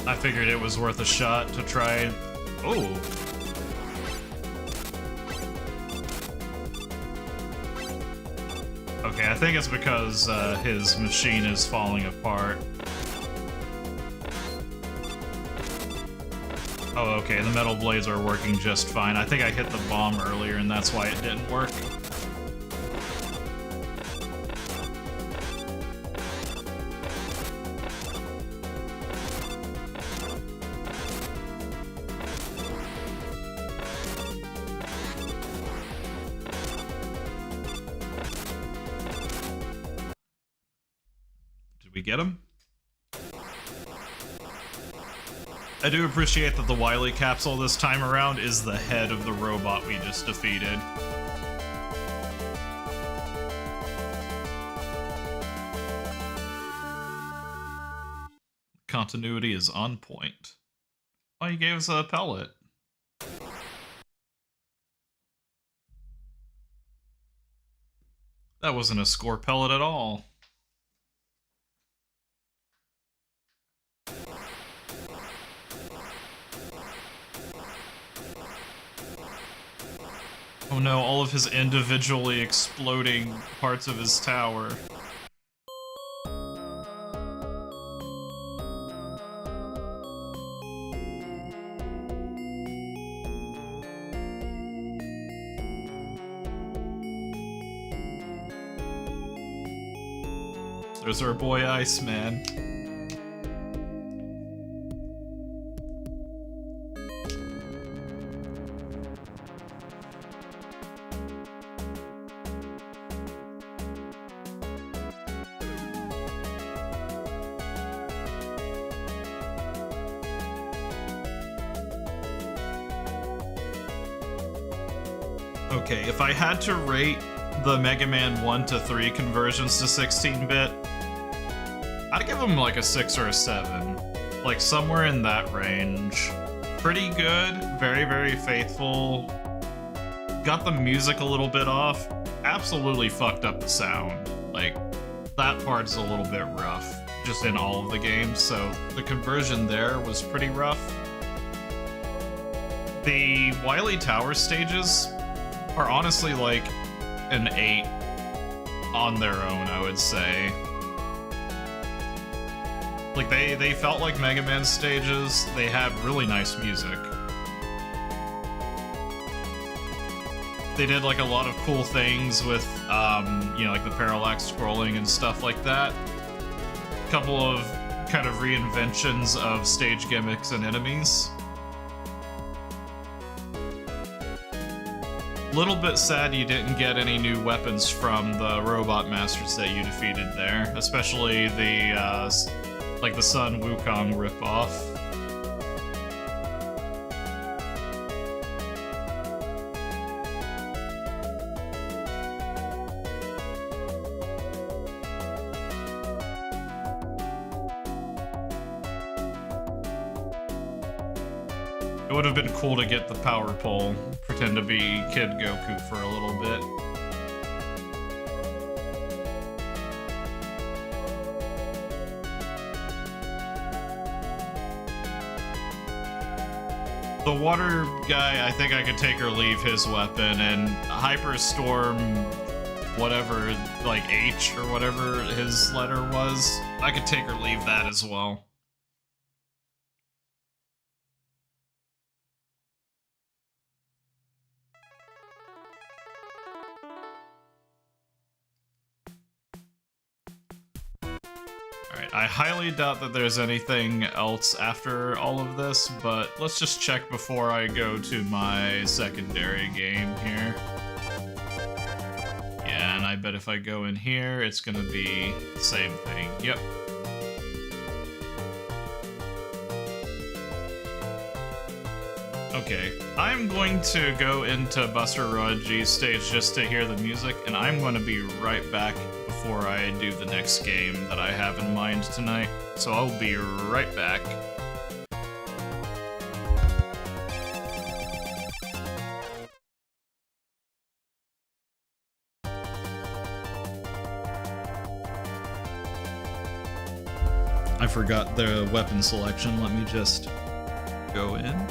I figured it was worth a shot to try. Oh. Okay, I think it's because his machine is falling apart. Oh, okay, the metal blades are working just fine. I think I hit the bomb earlier and that's why it didn't work. Did we get him? I do appreciate that the Wily capsule this time around is the head of the robot we just defeated. Continuity is on point. Oh, he gave us a pellet. That wasn't a score pellet at all. Oh no, all of his individually exploding parts of his tower. There's our boy Iceman. Okay, if I had to rate the Mega Man 1 to 3 conversions to 16-bit, I'd give them like a 6 or a 7. Like somewhere in that range. Pretty good, very, very faithful. Got the music a little bit off. Absolutely fucked up the sound. Like, that part's a little bit rough. just in all of the games, so the conversion there was pretty rough. The Wily Tower stages are honestly like an 8 on their own, I would say. Like, they felt like Mega Man stages. They have really nice music. They did like a lot of cool things with, you know, like the parallax scrolling and stuff like that. A couple of kind of reinventions of stage gimmicks and enemies. Little bit sad you didn't get any new weapons from the robot masters that you defeated there, especially the, like the Sun Wukong ripoff. It would have been cool to get the power pole, pretend to be Kid Goku for a little bit. The water guy, I think I could take or leave his weapon, and Hyperstorm, whatever, like H or whatever his letter was, I could take or leave that as well. Alright, I highly doubt that there's anything else after all of this, but let's just check before I go to my secondary game here. Yeah, and I bet if I go in here, it's gonna be the same thing. Yep. Okay, I'm going to go into Buster Raji's stage just to hear the music, and I'm going to be right back before I do the next game that I have in mind tonight. So I'll be right back. I forgot the weapon selection. Let me just go in.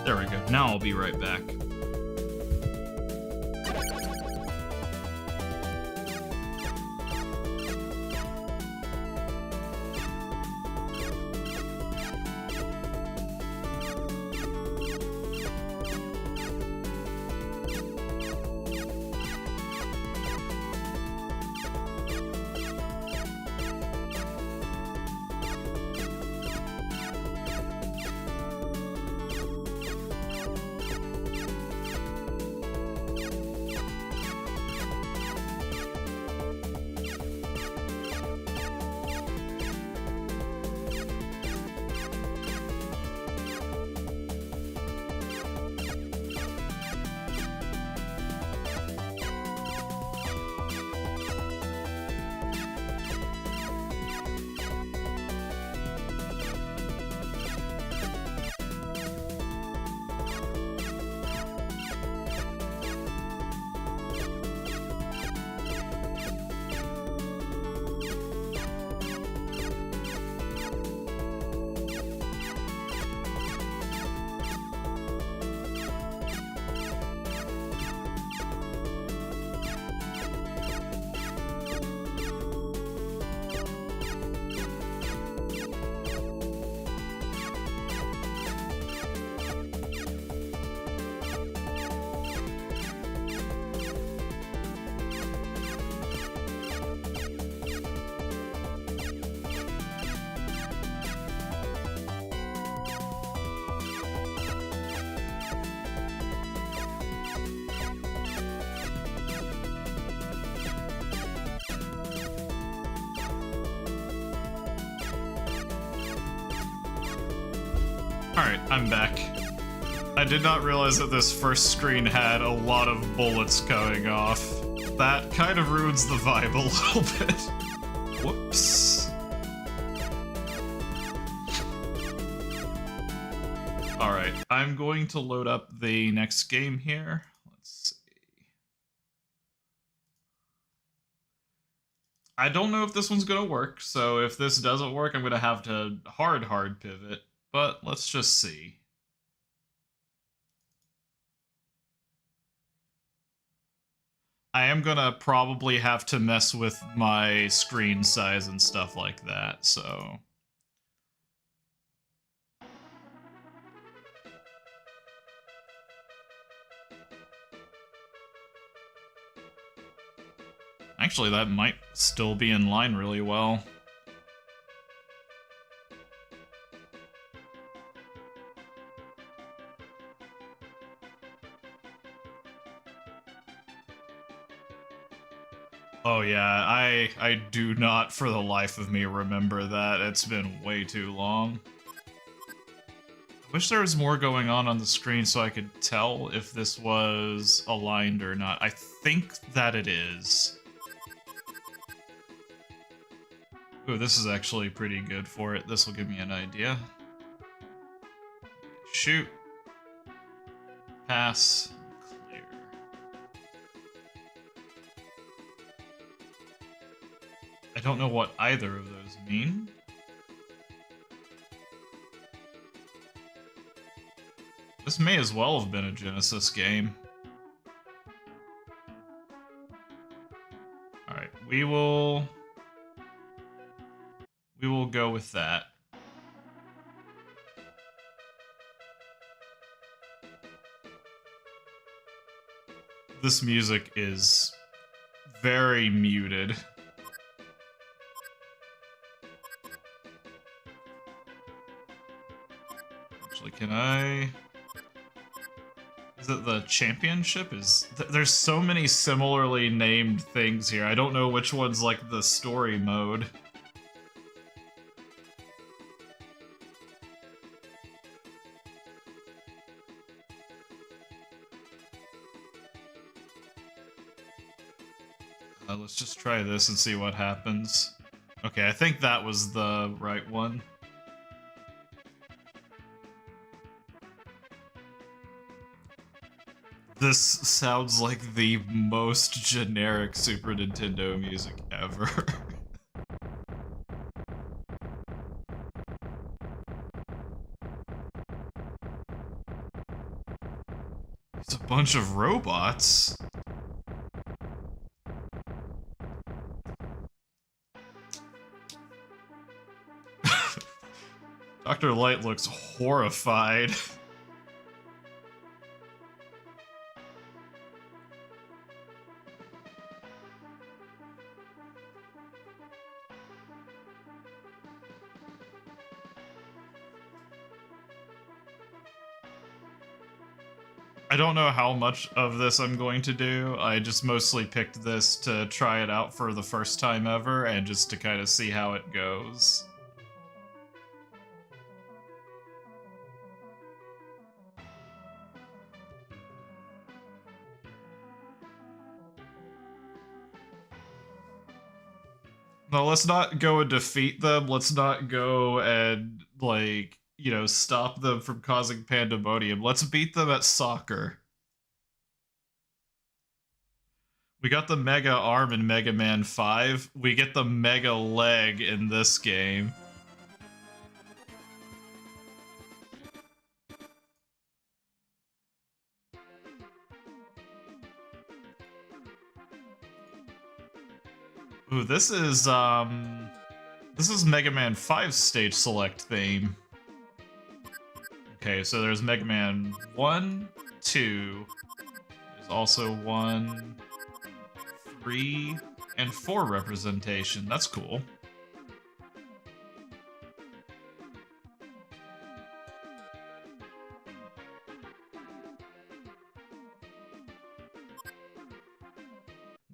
There we go. Now I'll be right back. Alright, I'm back. I did not realize that this first screen had a lot of bullets going off. That kind of ruins the vibe a little bit. Whoops. Alright, I'm going to load up the next game here. Let's see. I don't know if this one's gonna work, so if this doesn't work, I'm gonna have to hard pivot, but let's just see. I am gonna probably have to mess with my screen size and stuff like that, so... Actually, that might still be in line really well. Oh yeah, I do not for the life of me remember that. It's been way too long. I wish there was more going on the screen so I could tell if this was aligned or not. I think that it is. Ooh, this is actually pretty good for it. This will give me an idea. Shoot. Pass. Clear. I don't know what either of those mean. This may as well have been a Genesis game. Alright, we will go with that. This music is very muted. Actually, can I... Is it the championship? There's so many similarly named things here. I don't know which one's like the story mode. Let's just try this and see what happens. Okay, I think that was the right one. This sounds like the most generic Super Nintendo music ever. It's a bunch of robots. Dr. Light looks horrified. I don't know how much of this I'm going to do. I just mostly picked this to try it out for the first time ever and just to kind of see how it goes. No, let's not go and defeat them. Let's not go and, like, you know, stop them from causing pandemonium. Let's beat them at soccer. We got the Mega Arm in Mega Man 5. We get the Mega Leg in this game. Ooh, this is Mega Man 5's stage select theme. Okay, so there's Mega Man 1, 2. There's also 1, 3, and 4 representation. That's cool.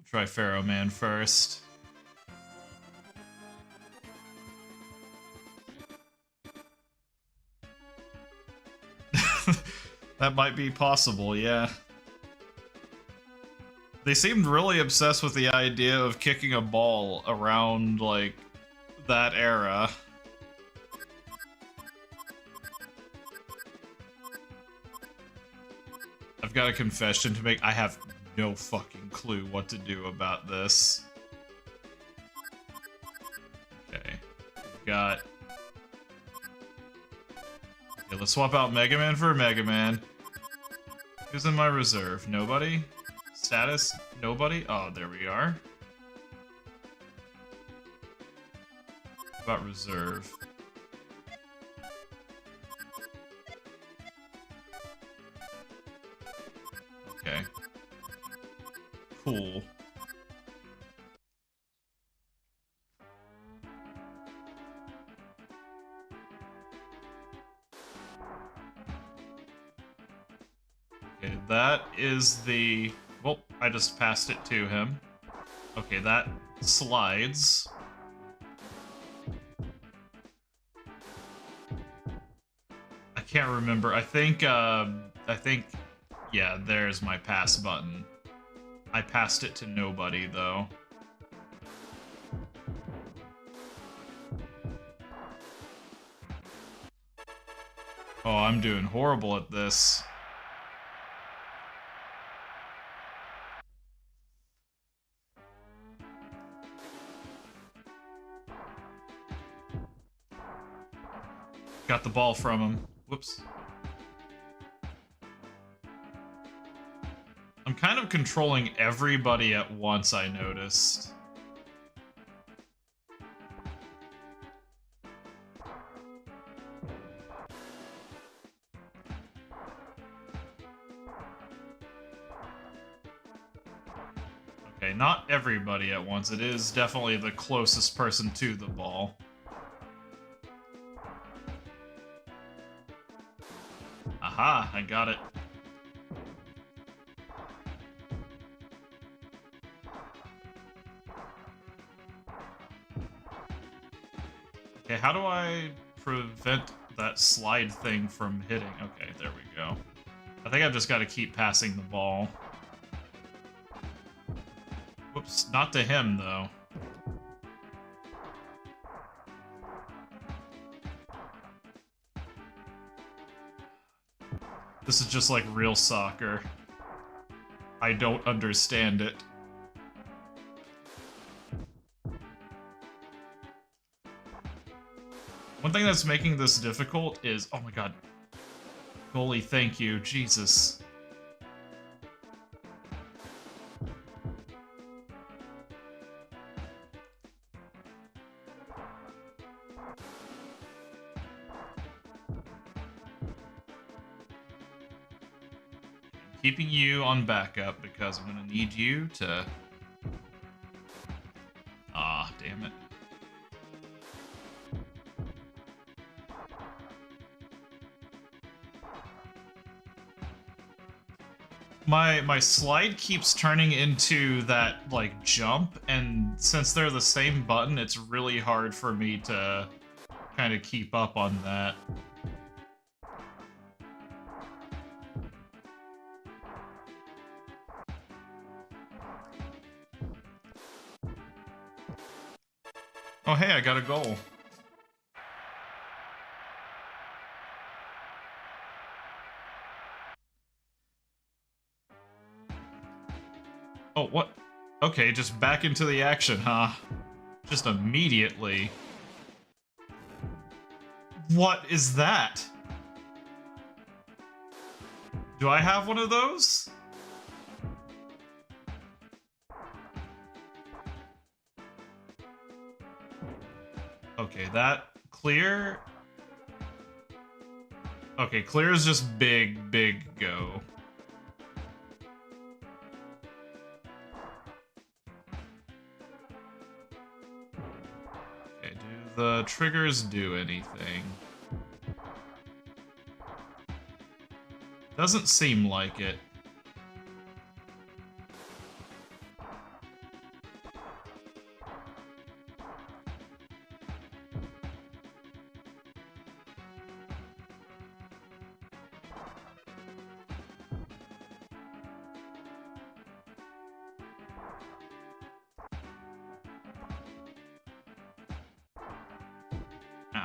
Try Pharaoh Man first. That might be possible, yeah. They seemed really obsessed with the idea of kicking a ball around, like, that era. I've got a confession to make. I have no fucking clue what to do about this. Okay. We've got... Okay, let's swap out Mega Man for Mega Man. Who's in my reserve? Nobody? Status? Nobody? Oh, there we are. How about reserve? Okay. Cool. Okay, that is the... Well, I just passed it to him. Okay, that slides. I can't remember. I think, yeah, there's my pass button. I passed it to nobody, though. Oh, I'm doing horrible at this. Got the ball from him. Whoops. I'm kind of controlling everybody at once, I noticed. Okay, not everybody at once. It is definitely the closest person to the ball. Aha, I got it. Okay, how do I prevent that slide thing from hitting? Okay, there we go. I think I've just got to keep passing the ball. Whoops, not to him, though. This is just like real soccer. I don't understand it. One thing that's making this difficult is... Oh my god. Goalie, thank you. Jesus. Keeping you on backup because I'm gonna need you to... Ah, damn it. My slide keeps turning into that, like, jump, and since they're the same button, it's really hard for me to kind of keep up on that. Oh, hey, I got a goal. Oh, what? Okay, just back into the action, huh? Just immediately. What is that? Do I have one of those? Okay, that... Clear? Okay, clear is just big, big go. Okay, do the triggers do anything? Doesn't seem like it.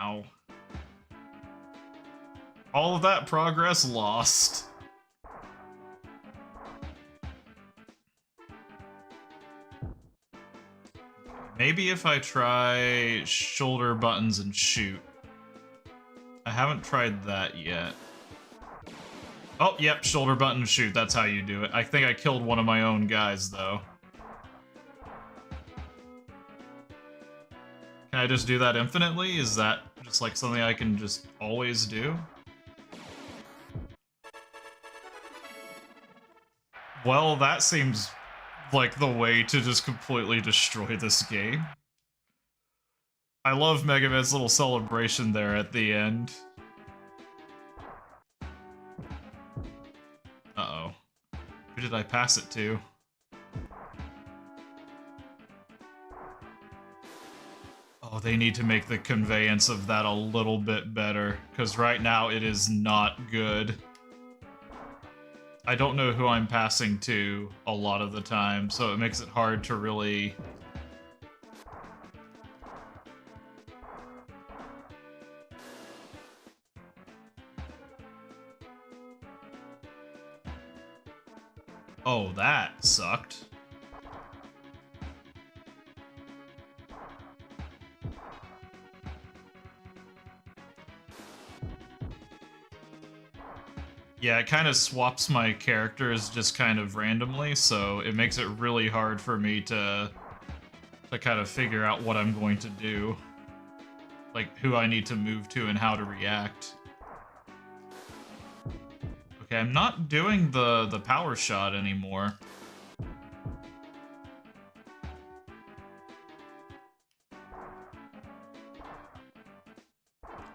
Ow. All of that progress lost. Maybe if I try shoulder buttons and shoot. I haven't tried that yet. Oh, yep, shoulder button shoot, that's how you do it. I think I killed one of my own guys, though. Can I just do that infinitely? Is that just like something I can just always do? Well, that seems like the way to just completely destroy this game. I love Mega Man's little celebration there at the end. Uh-oh. Who did I pass it to? Oh, they need to make the conveyance of that a little bit better, because right now it is not good. I don't know who I'm passing to a lot of the time, so it makes it hard to really... Oh, that sucked. Yeah, it kind of swaps my characters just kind of randomly, so it makes it really hard for me to kind of figure out what I'm going to do. Like, who I need to move to and how to react. Okay, I'm not doing the power shot anymore.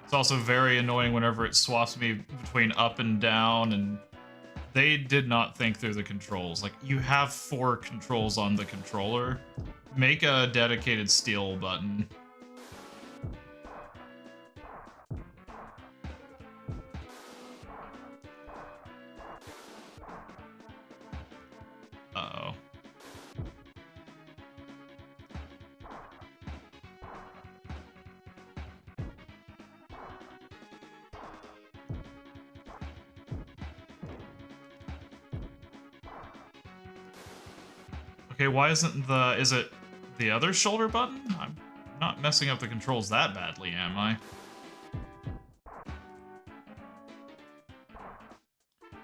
It's also very annoying whenever it swaps me between up and down, and they did not think through the controls. Like, you have 4 controls on the controller. Make a dedicated steel button. Uh-oh. Okay, why isn't is it the other shoulder button? I'm not messing up the controls that badly, am I?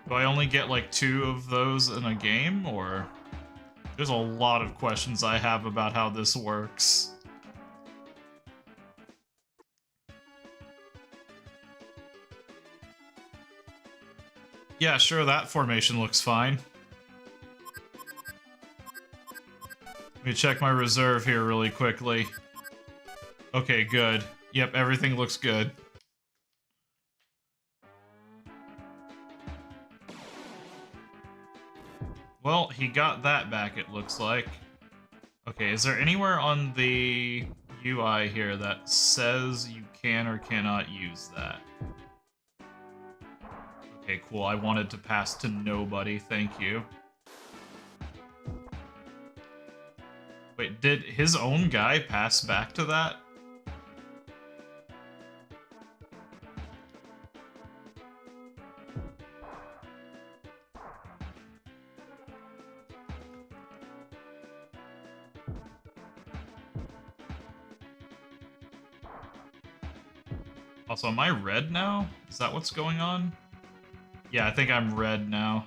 Do I only get like 2 of those in a game, or? There's a lot of questions I have about how this works. Yeah, sure, that formation looks fine. Let me check my reserve here really quickly. Okay, good. Yep, everything looks good. Well, he got that back, it looks like. Okay, is there anywhere on the UI here that says you can or cannot use that? Okay, cool. I wanted to pass to nobody, thank you. Wait, did his own guy pass back to that? Also, am I red now? Is that what's going on? Yeah, I think I'm red now.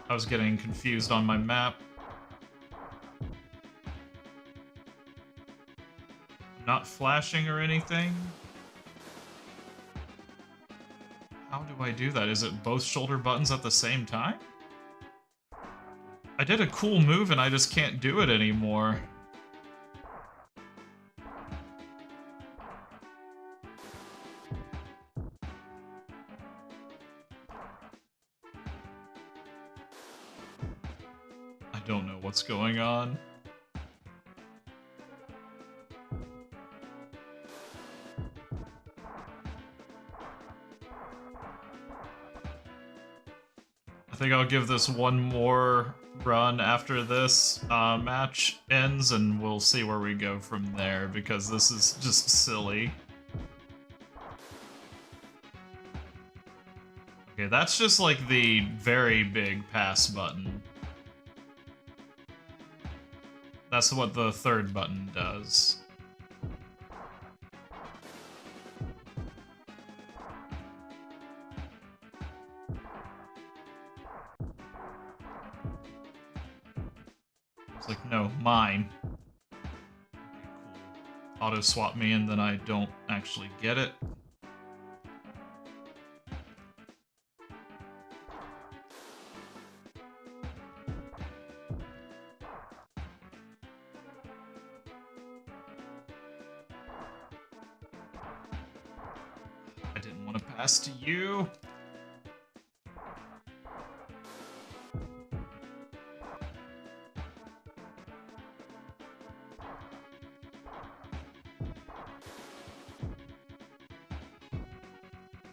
I was getting confused on my map. Not flashing or anything? How do I do that? Is it both shoulder buttons at the same time? I did a cool move and I just can't do it anymore. I don't know what's going on. I think I'll give this one more run after this match ends, and we'll see where we go from there, because this is just silly. Okay, that's just like the very big pass button. That's what the third button does. It's like, no, mine. Okay, cool. Auto swap me and then I don't actually get it. I didn't want to pass to you.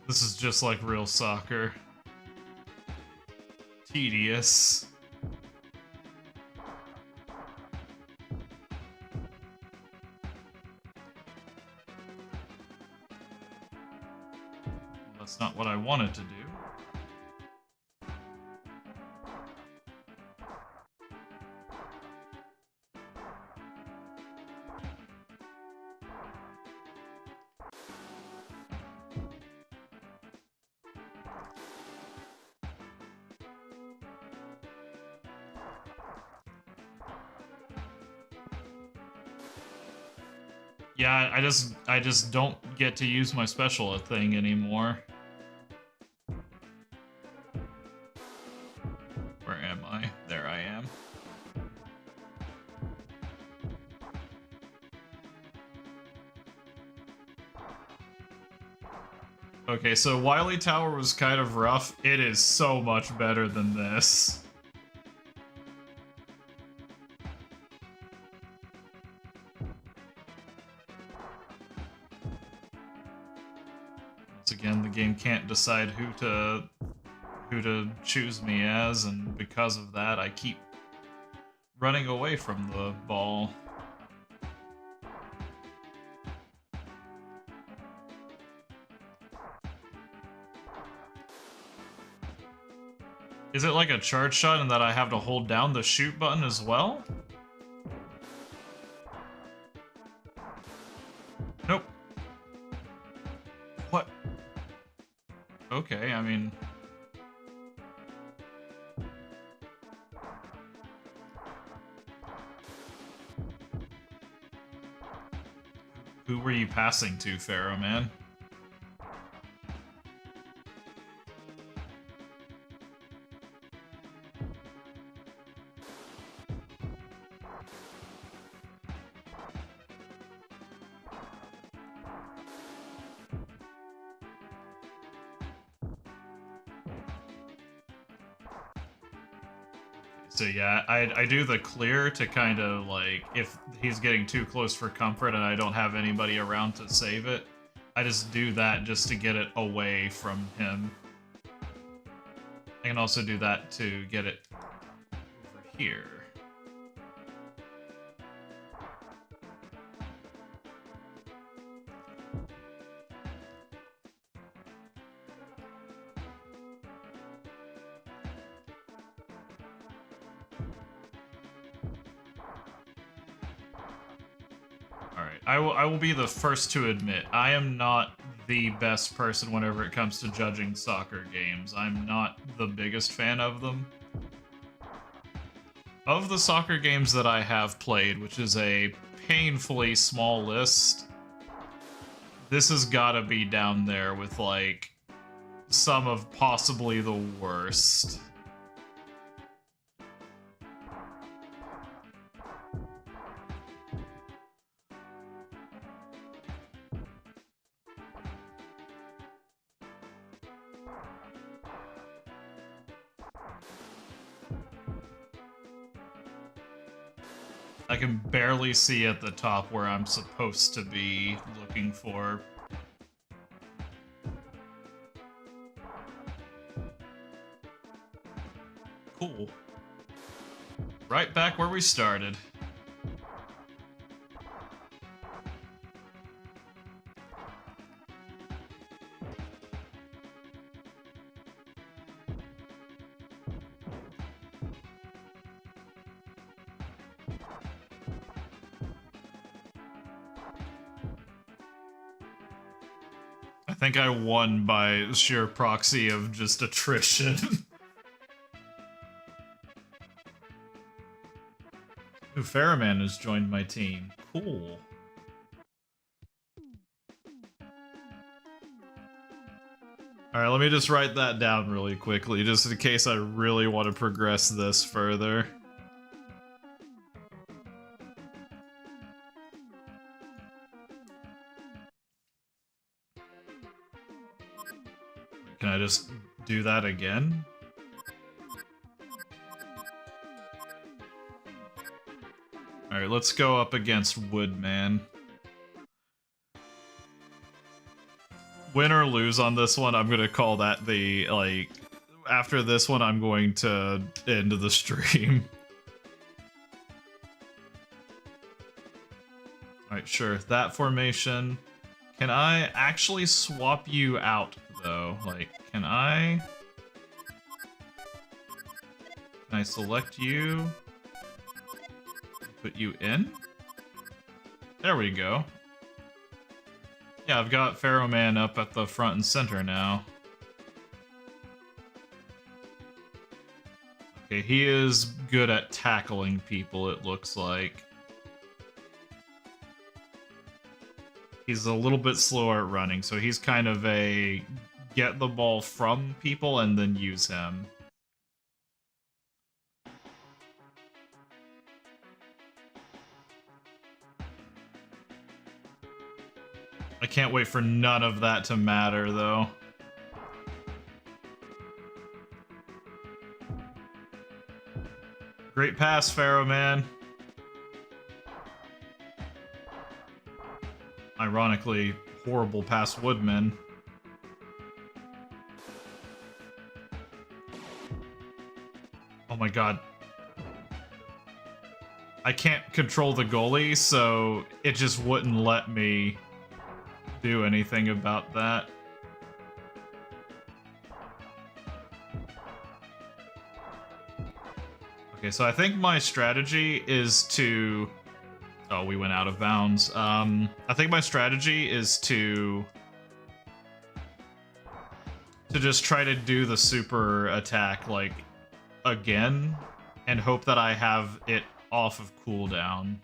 This is just like real soccer. Tedious. Well, that's not what I wanted to do. Yeah, I just don't get to use my special thing anymore. Where am I? There I am. Okay, so Wily Tower was kind of rough. It is so much better than this. Once again, the game can't decide who to choose me as, and because of that, I keep running away from the ball. Is it like a charge shot in that I have to hold down the shoot button as well? Nope. What? Okay, I mean... Who were you passing to, Pharaoh, man? So yeah, I do the clear to kind of like, if he's getting too close for comfort and I don't have anybody around to save it, I just do that just to get it away from him. I can also do that to get it over here. Alright, I will be the first to admit, I am not the best person whenever it comes to judging soccer games. I'm not the biggest fan of them. Of the soccer games that I have played, which is a painfully small list, this has gotta be down there with, like, some of possibly the worst. I can barely see at the top where I'm supposed to be looking for. Cool. Right back where we started. think I won by sheer proxy of just attrition. Ooh, Farraman has joined my team. Cool. Alright, let me just write that down really quickly, just in case I really want to progress this further. Can I just do that again? Alright, let's go up against Woodman. Win or lose on this one, I'm gonna call that the, like... After this one, I'm going to end the stream. Alright, sure. That formation. Can I actually swap you out, though? Like, can I select you? Put you in? There we go. Yeah, I've got Pharaoh Man up at the front and center now. Okay, he is good at tackling people, it looks like. He's a little bit slower at running, so he's kind of a get the ball from people and then use him. I can't wait for none of that to matter, though. Great pass, Pharaoh Man. Ironically, horrible pass, Woodman. Oh my god. I can't control the goalie, so it just wouldn't let me do anything about that. Okay, so I think my strategy is to... Oh, we went out of bounds. I think my strategy is to just try to do the super attack, like, again, and hope that I have it off of cooldown.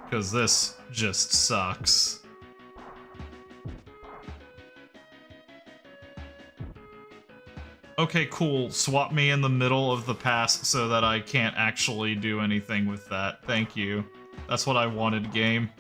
Because this just sucks. Okay, cool. Swap me in the middle of the pass so that I can't actually do anything with that. Thank you. That's what I wanted, game.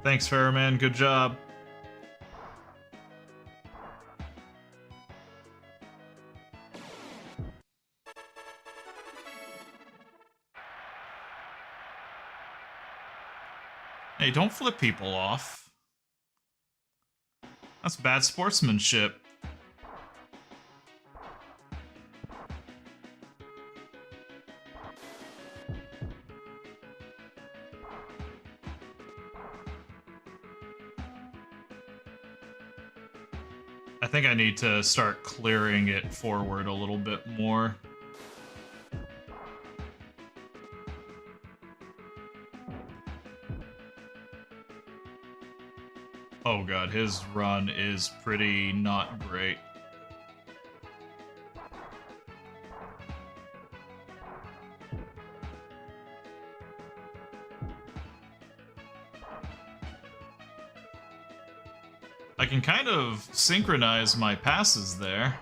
Thanks, Farraman. Good job. Hey, don't flip people off. That's bad sportsmanship. I think I need to start clearing it forward a little bit more. Oh god, his run is pretty not great. I can kind of synchronize my passes there.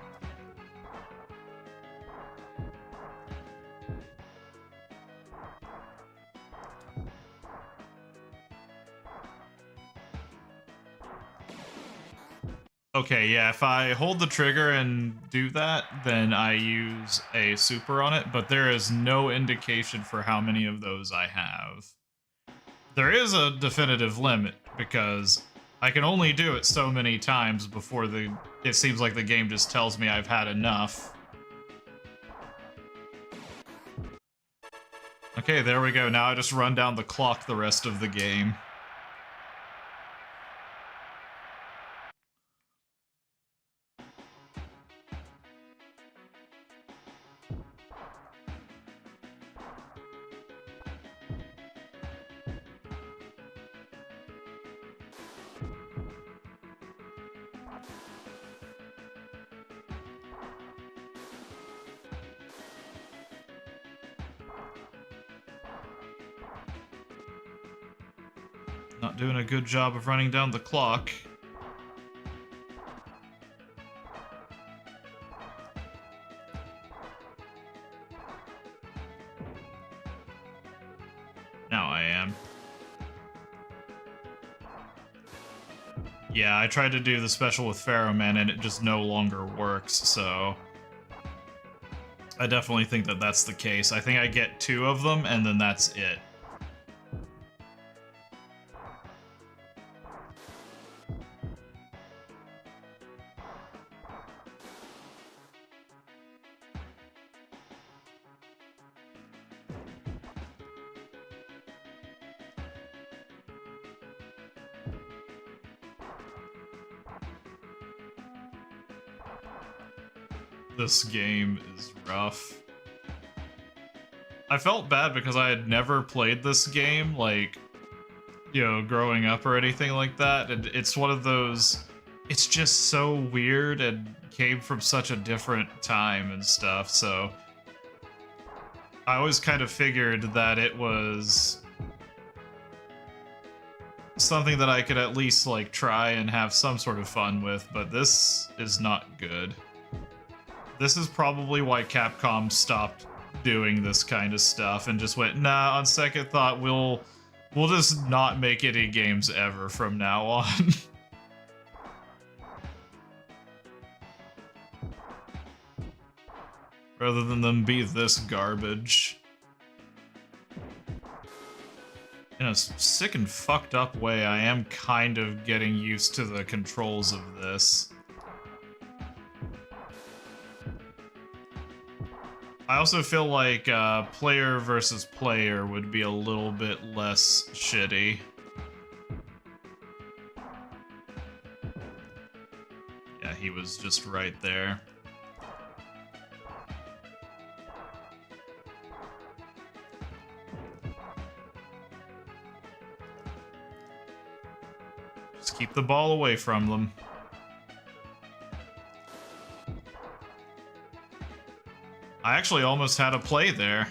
Okay, yeah, if I hold the trigger and do that, then I use a super on it, but there is no indication for how many of those I have. There is a definitive limit, because I can only do it so many times before it seems like the game just tells me I've had enough. Okay, there we go. Now I just run down the clock the rest of the game. Not doing a good job of running down the clock. Now I am. Yeah, I tried to do the special with Pharaoh Man and it just no longer works, so... I definitely think that that's the case. I think I get 2 of them and then that's it. This game is rough. I felt bad because I had never played this game, like, you know, growing up or anything like that. And it's one of those, it's just so weird and came from such a different time and stuff, so I always kind of figured that it was something that I could at least, like, try and have some sort of fun with, but this is not good. This is probably why Capcom stopped doing this kind of stuff and just went, nah, on second thought, we'll just not make any games ever from now on. Rather than them be this garbage. In a sick and fucked up way, I am kind of getting used to the controls of this. I also feel like player versus player would be a little bit less shitty. Yeah, he was just right there. Just keep the ball away from them. I actually almost had a play there.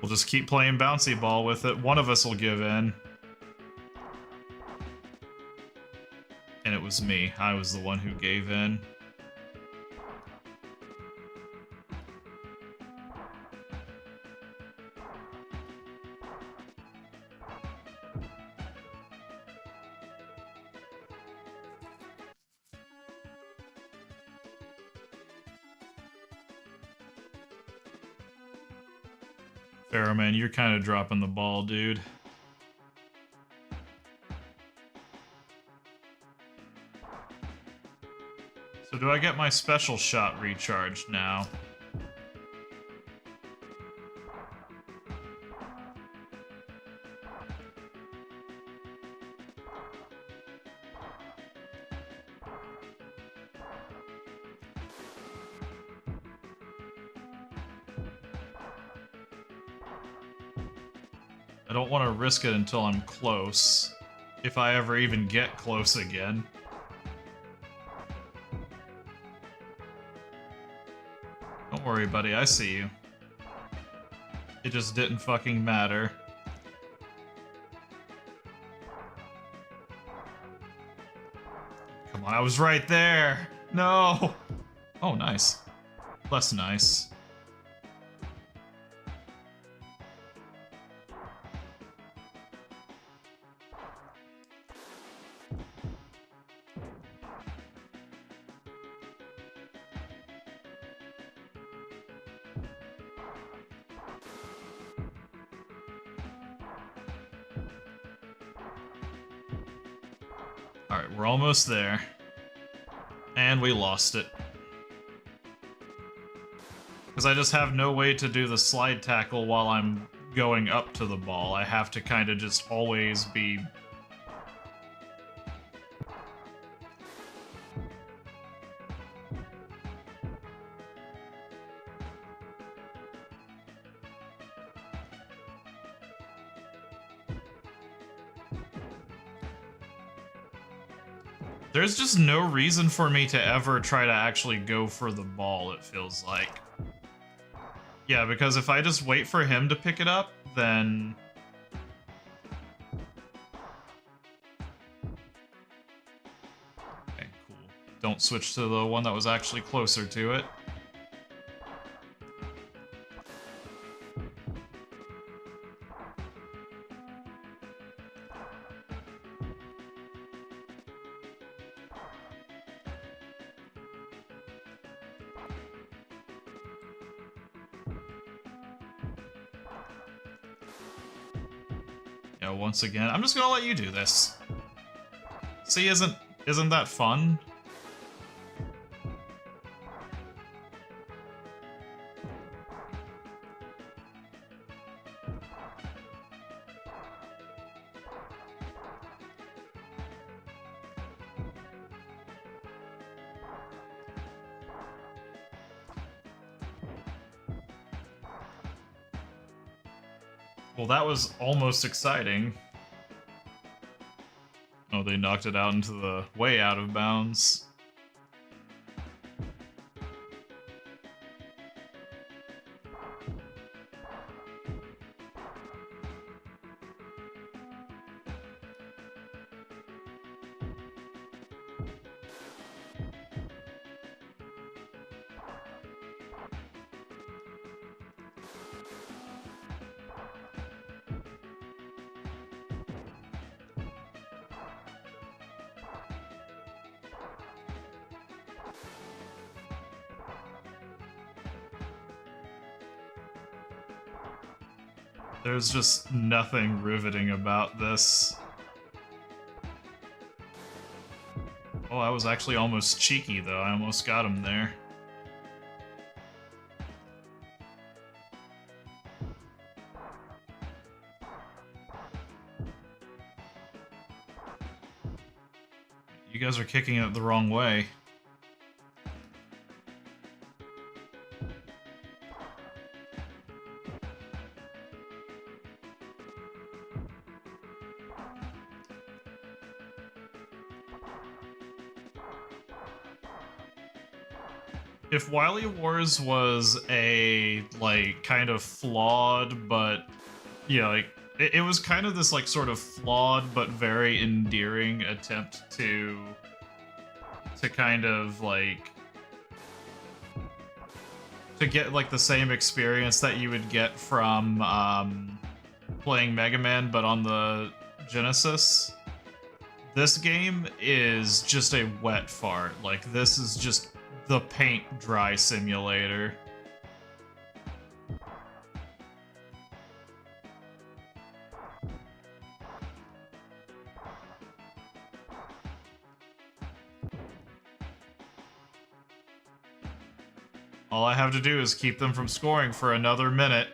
We'll just keep playing bouncy ball with it. One of us will give in. And it was me. I was the one who gave in. Pharaoh Man, you're kind of dropping the ball, dude. So do I get my special shot recharged now? I don't want to risk it until I'm close, if I ever even get close again. Don't worry, buddy, I see you. It just didn't fucking matter. Come on, I was right there! No! Oh, nice. Less nice. Alright, we're almost there. And we lost it. Because I just have no way to do the slide tackle while I'm going up to the ball. I have to kind of just always be... There's just no reason for me to ever try to actually go for the ball, it feels like. Yeah, because if I just wait for him to pick it up, then... Okay, cool. Don't switch to the one that was actually closer to it. Once again, I'm just gonna let you do this. See, isn't that fun? Well, that was almost exciting. Oh, they knocked it out into the way out of bounds. There's just nothing riveting about this. Oh, I was actually almost cheeky, though. I almost got him there. You guys are kicking it the wrong way. If Wily Wars was a, like, kind of flawed, but, yeah, like, it was kind of this, like, sort of flawed but very endearing attempt to kind of, like, to get, like, the same experience that you would get from, playing Mega Man, but on the Genesis. This game is just a wet fart. Like, this is just the paint dry simulator. All I have to do is keep them from scoring for another minute.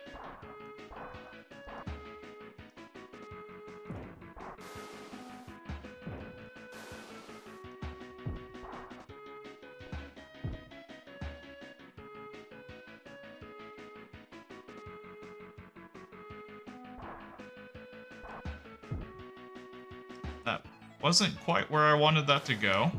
That wasn't quite where I wanted that to go.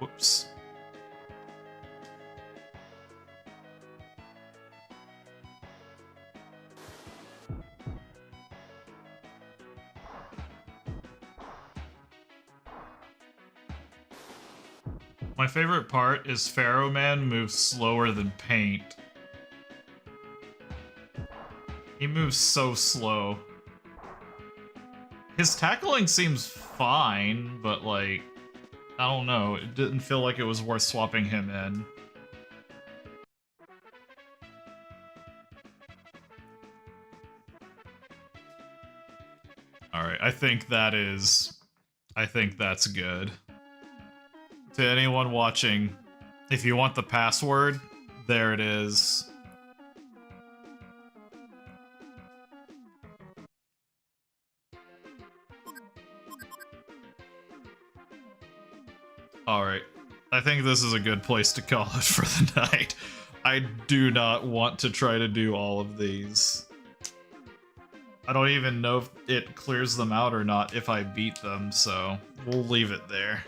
Whoops. My favorite part is Pharaoh Man moves slower than paint. He moves so slow. His tackling seems fine, but like, I don't know. It didn't feel like it was worth swapping him in. Alright, I think that's good. To anyone watching, if you want the password, there it is. Alright, I think this is a good place to call it for the night. I do not want to try to do all of these. I don't even know if it clears them out or not if I beat them, so we'll leave it there.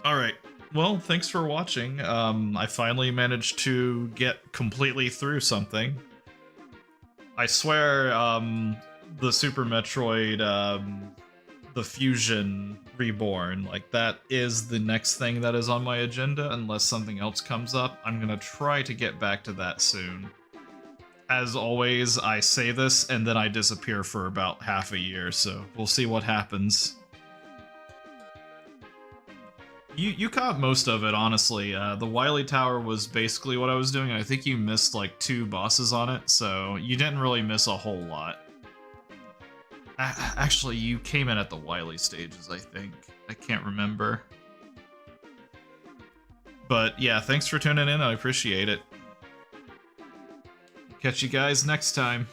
Alright, well, thanks for watching. I finally managed to get completely through something. I swear, the Super Metroid, the Fusion Reborn, like, that is the next thing that is on my agenda, unless something else comes up. I'm gonna try to get back to that soon. As always, I say this, and then I disappear for about half a year, so we'll see what happens. You caught most of it, honestly. The Wily Tower was basically what I was doing, and I think you missed, like, 2 bosses on it, so you didn't really miss a whole lot. Actually, you came in at the Wily stages, I think. I can't remember. But yeah, thanks for tuning in, I appreciate it. Catch you guys next time.